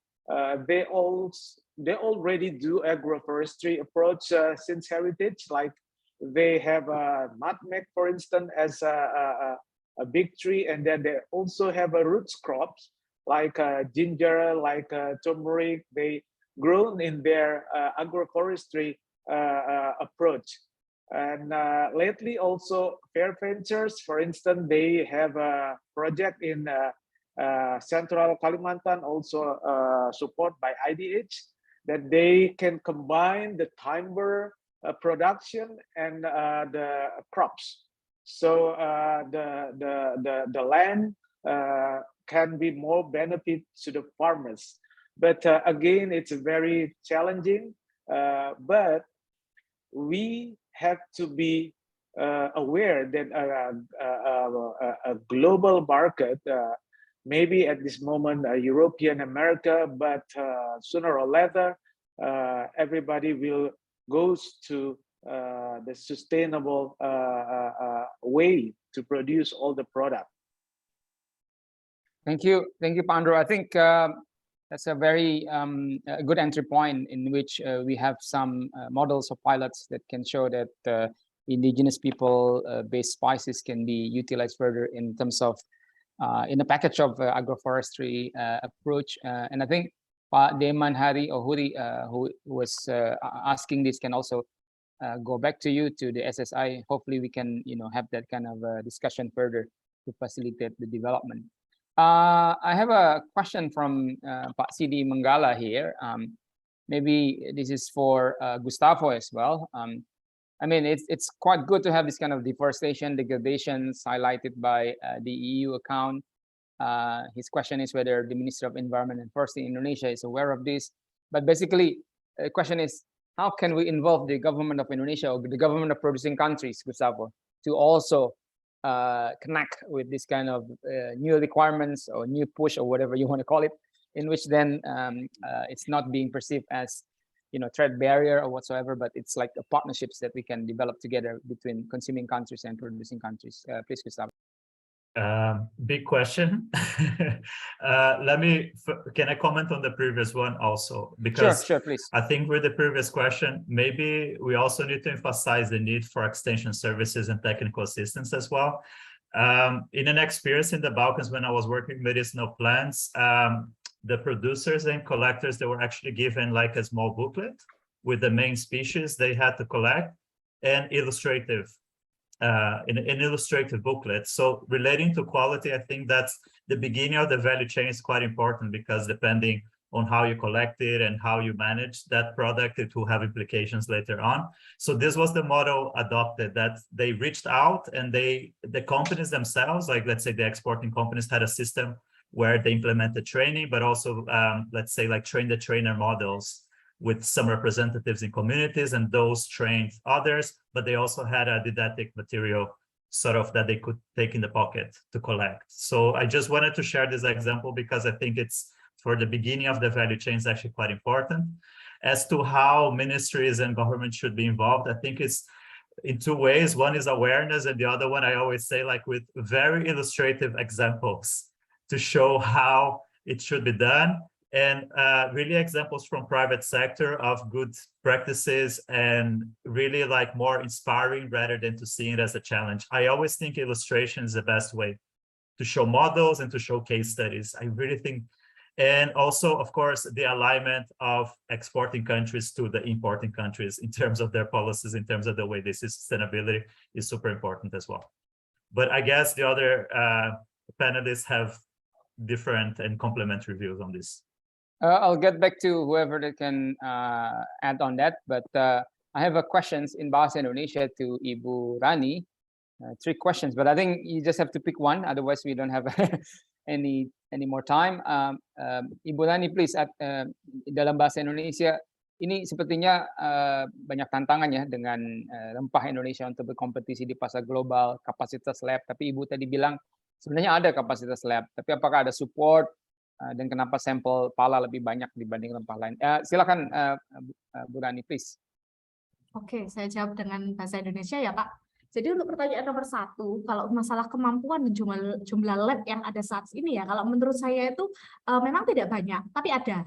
They already do agroforestry approach since heritage. Like they have nutmeg, for instance, as a big tree, and then they also have a roots crops like ginger, like turmeric. They grown in their agroforestry approach. And lately also Fair Ventures, for instance, they have a project in Central Kalimantan, also support by IDH, that they can combine the timber production and the crops. So the land can be more benefit to the farmers. But again, it's very challenging, but we have to be aware that a global market, maybe at this moment European America, but sooner or later everybody will goes to the sustainable way to produce all the product. Thank you, Pak Andro. I think that's a very good entry point in which we have some models or pilots that can show that indigenous people based spices can be utilized further in terms of in a package of agroforestry approach. And I think Pak Deman Hari or Huri, who was asking this, can also go back to you, to the SSI. Hopefully we can, have that kind of discussion further to facilitate the development. I have a question from Pak Sidi Menggala here. Maybe this is for Gustavo as well. I mean, it's quite good to have this kind of deforestation, degradations highlighted by the EU account. His question is whether the Ministry of Environment and Forestry in Indonesia is aware of this. But basically, the question is, how can we involve the government of Indonesia or the government of producing countries, Gustavo, to also connect with this kind of new requirements or new push or whatever you want to call it, in which then it's not being perceived as trade barrier or whatsoever, but it's like partnerships that we can develop together between consuming countries and producing countries. Please, Gustavo. Big question. Can I comment on the previous one also? Because sure, please. I think with the previous question, maybe we also need to emphasize the need for extension services and technical assistance as well. In an experience in the Balkans, when I was working with medicinal plants, the producers and collectors, they were actually given like a small booklet with the main species they had to collect and illustrative, an illustrative booklet. So relating to quality, I think that's the beginning of the value chain is quite important, because depending on how you collect it and how you manage that product, it will have implications later on. So this was the model adopted, that they reached out and the companies themselves, like let's say the exporting companies, had a system where they implemented training, but also let's say like train the trainer models with some representatives in communities, and those trained others, but they also had a didactic material sort of that they could take in the pocket to collect. So I just wanted to share this example because I think it's, for the beginning of the value chain, is actually quite important. As to how ministries and government should be involved, I think it's in two ways. One is awareness, and the other one, I always say, like with very illustrative examples to show how it should be done, and really examples from private sector of good practices, and really like more inspiring rather than to see it as a challenge. I always think illustration is the best way to show models and to show case studies. I really think, and also, of course, the alignment of exporting countries to the importing countries in terms of their policies, in terms of the way they see sustainability, is super important as well. But I guess the other panelists have different and complementary views on this. I'll get back to whoever that can add on that, but I have a questions in Bahasa Indonesia to Ibu Rani. 3 questions, but I think you just have to pick one, otherwise we don't have any more time. Ibu Rani, please, dalam bahasa Indonesia, ini sepertinya banyak tantangan ya dengan rempah Indonesia untuk berkompetisi di pasar global, kapasitas lab, tapi Ibu tadi bilang sebenarnya ada kapasitas lab, tapi apakah ada support dan kenapa sampel pala lebih banyak dibanding rempah lain? Silakan Bu Rani, please. Oke, saya jawab dengan bahasa Indonesia ya Pak. Jadi untuk pertanyaan nomor 1, kalau masalah kemampuan dan jumlah lab yang ada saat ini ya, kalau menurut saya itu memang tidak banyak, tapi ada.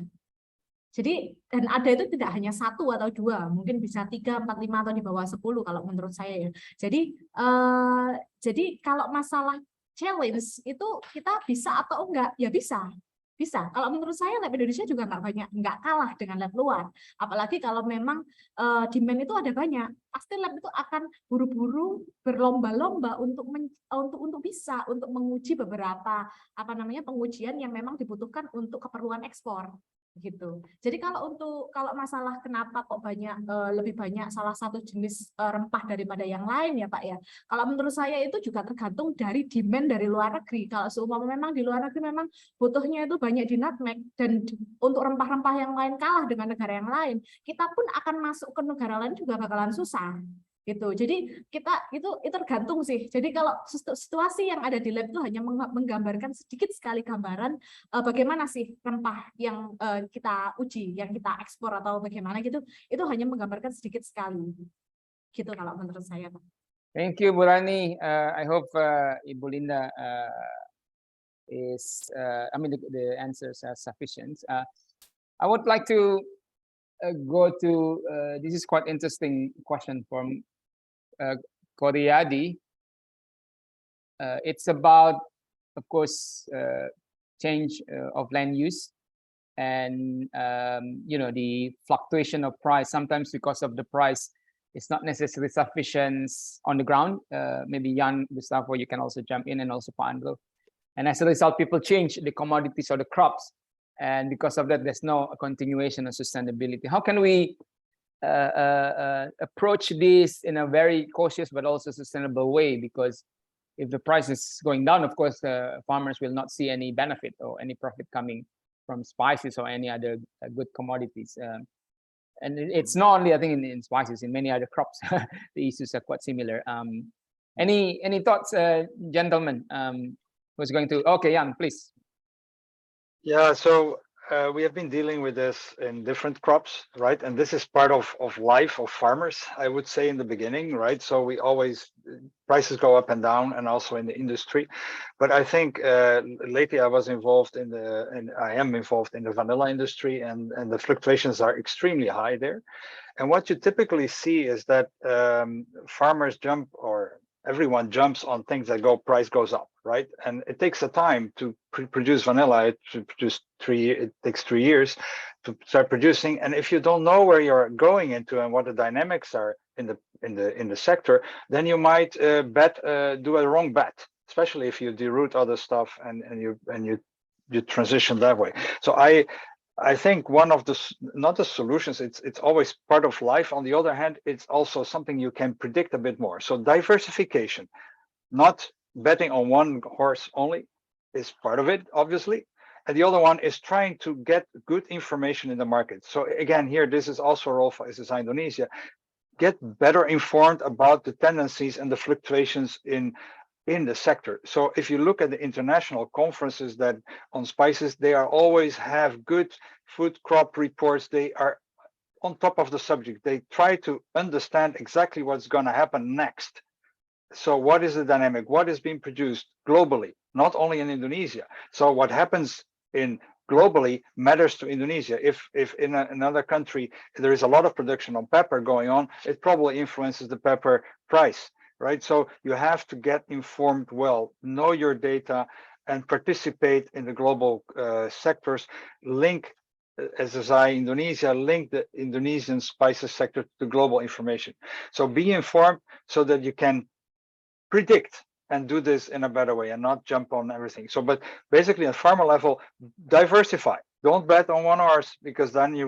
Jadi, dan ada itu tidak hanya 1 atau 2, mungkin bisa 3, 4, 5 atau di bawah 10 kalau menurut saya ya. Jadi kalau masalah challenge itu kita bisa atau enggak? Ya bisa. Bisa. Kalau menurut saya lab Indonesia juga nggak kalah dengan lab luar. Apalagi kalau memang demand itu ada banyak, pasti lab itu akan buru-buru berlomba-lomba untuk bisa untuk menguji beberapa pengujian yang memang dibutuhkan untuk keperluan ekspor. Gitu. Jadi kalau masalah kenapa kok lebih banyak salah satu jenis rempah daripada yang lain ya Pak ya. Kalau menurut saya itu juga tergantung dari demand dari luar negeri. Kalau seumpama memang di luar negeri memang butuhnya itu banyak di nutmeg, dan untuk rempah-rempah yang lain kalah dengan negara yang lain, kita pun akan masuk ke negara lain juga bakalan susah. Gitu. Jadi kita itu tergantung sih. Jadi kalau situasi yang ada di lab itu hanya menggambarkan sedikit sekali gambaran bagaimana sih rempah yang kita uji, yang kita ekspor atau bagaimana gitu, itu hanya menggambarkan sedikit sekali. Gitu kalau menurut saya, Pak. Thank you, Bu Rani. I hope Ibu Linda the answers are sufficient. I would like to go to this is quite interesting question from Koryadi. It's about of course, change of land use and the fluctuation of price. Sometimes because of the price, it's not necessarily sufficient on the ground. Maybe Jan, Gustavo, you can also jump in, and also Pak Andro. And as a result, people change the commodities or the crops, and because of that, there's no continuation of sustainability. How can we approach this in a very cautious but also sustainable way? Because if the price is going down, of course, farmers will not see any benefit or any profit coming from spices or any other good commodities. And it's not only, I think, in spices, in many other crops, the issues are quite similar. Any thoughts, gentlemen? Who's going to? Okay, Jan, please. Yeah, so we have been dealing with this in different crops, right? And this is part of life of farmers, I would say, in the beginning, right? So we always, prices go up and down, and also in the industry. But I think lately I was involved and I am involved in the vanilla industry, and the fluctuations are extremely high there. And what you typically see is that farmers jump, or everyone jumps on things that price goes up, right? And it takes a time to produce vanilla. It takes 3 years to start producing. And if you don't know where you're going into and what the dynamics are in the sector, then you might do a wrong bet, especially if you deroot other stuff and you transition that way. So I think one of the, not the solutions, it's always part of life. On the other hand, it's also something you can predict a bit more. So diversification, not betting on one horse only, is part of it, obviously. And the other one is trying to get good information in the market. So again, here, this is also a role for SSI Indonesia. Get better informed about the tendencies and the fluctuations in the sector. So if you look at the international conferences that on spices, they are always have good food crop reports. They are on top of the subject. They try to understand exactly what's going to happen next. So what is the dynamic? What is being produced globally, not only in Indonesia? So what happens in globally matters to Indonesia. If in another country there is a lot of production on pepper going on, it probably influences the pepper price. Right, so you have to get informed well, know your data, and participate in the global sectors. Link SSI Indonesia, link the Indonesian spices sector to global information. So be informed so that you can predict and do this in a better way and not jump on everything. So, but basically at farmer level, diversify. Don't bet on one horse, because then you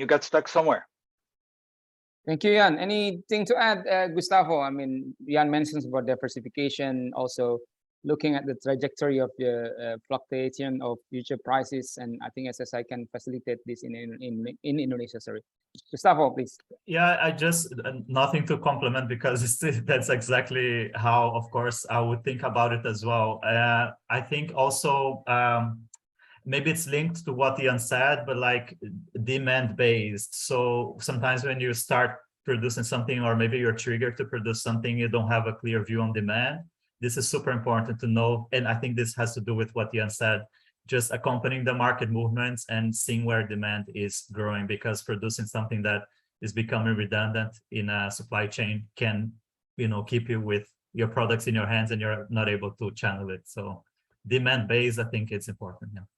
get stuck somewhere. Thank you, Jan. Anything to add, Gustavo? I mean, Jan mentions about diversification, also looking at the trajectory of the fluctuation of future prices, and I think SSI can facilitate this in Indonesia. Sorry, Gustavo, please. Yeah, I just nothing to complement, because that's exactly how, of course, I would think about it as well. I think also maybe it's linked to what Ian said, but like demand based. So sometimes when you start producing something, or maybe you're triggered to produce something, you don't have a clear view on demand. This is super important to know. And I think this has to do with what Ian said, just accompanying the market movements and seeing where demand is growing, because producing something that is becoming redundant in a supply chain can, keep you with your products in your hands and you're not able to channel it. So demand based, I think it's important. Yeah.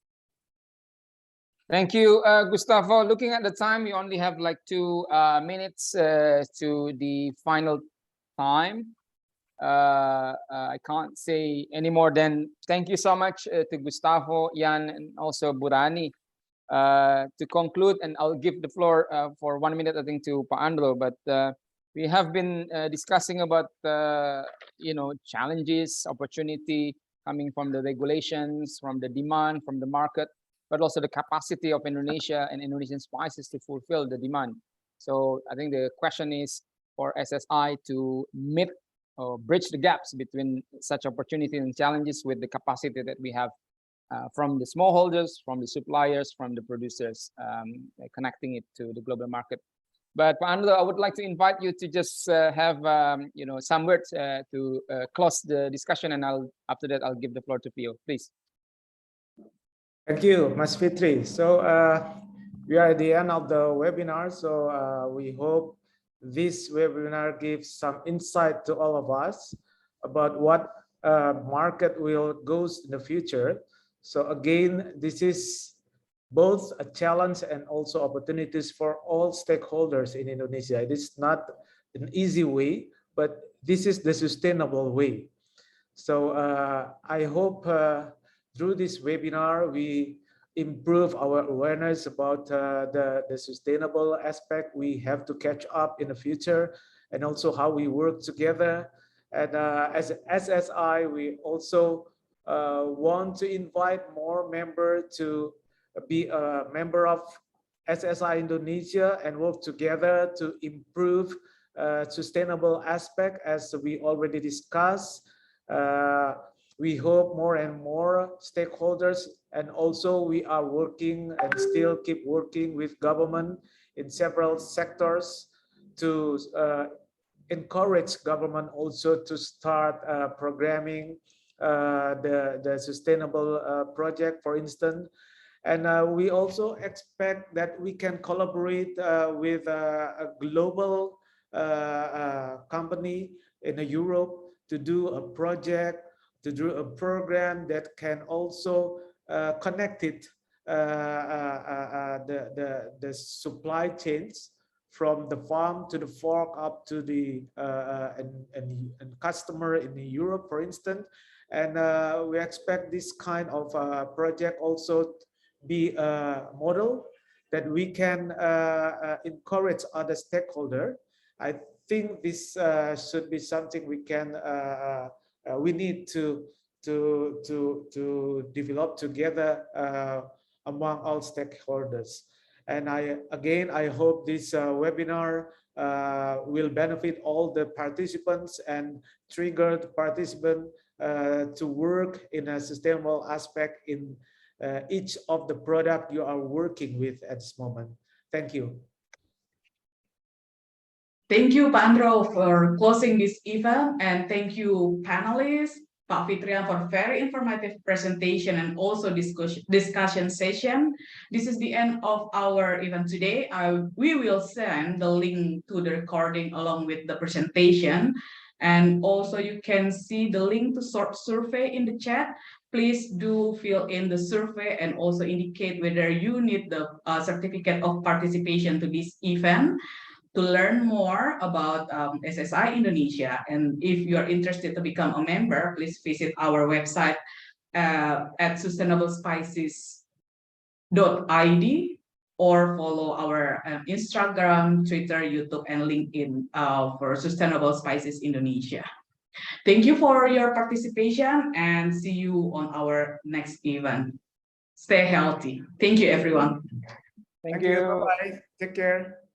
Thank you, Gustavo. Looking at the time, we only have like 2 minutes to the final time. I can't say any more than thank you so much to Gustavo, Jan, and also Burani. To conclude, and I'll give the floor for 1 minute, I think, to Pak Andro, but we have been discussing about, challenges, opportunity coming from the regulations, from the demand, from the market, but also the capacity of Indonesia and Indonesian spices to fulfill the demand. So I think the question is for SSI to meet or bridge the gaps between such opportunities and challenges with the capacity that we have from the smallholders, from the suppliers, from the producers, connecting it to the global market. But Pak Andro, I would like to invite you to just have some words to close the discussion, and after that I'll give the floor to Pio, please. Thank you, Mas Fitri. So we are at the end of the webinar. So we hope this webinar gives some insight to all of us about what market will goes in the future. So again, this is both a challenge and also opportunities for all stakeholders in Indonesia. It is not an easy way, but this is the sustainable way. So I hope through this webinar, we improve our awareness about the sustainable aspect we have to catch up in the future, and also how we work together. And as SSI, we also want to invite more members to be a member of SSI Indonesia and work together to improve sustainable aspect as we already discussed. We hope more and more stakeholders, and also we are working and still keep working with government in several sectors to encourage government also to start programming the sustainable project, for instance. And we also expect that we can collaborate with a global company in Europe to do a project, to do a program that can also connect it, the supply chains from the farm to the fork up to the and customer in Europe, for instance. And we expect this kind of project also be a model that we can encourage other stakeholders. I think this should be something we can we need to develop together among all stakeholders. And I hope this webinar will benefit all the participants and trigger the participants to work in a sustainable aspect in each of the product you are working with at this moment. Thank you. Thank you, Pandro, for closing this event, and thank you, panelists, Pak Fitrian, for very informative presentation and also discussion session. This is the end of our event today. We will send the link to the recording along with the presentation, and also you can see the link to short survey in the chat. Please do fill in the survey and also indicate whether you need the certificate of participation to this event. To learn more about SSI Indonesia, and if you are interested to become a member, please visit our website at sustainablespices.id or follow our Instagram, Twitter, YouTube, and LinkedIn for Sustainable Spices Indonesia. Thank you for your participation and see you on our next event. Stay healthy. Thank you, everyone. Thank you. Bye-bye. Take care.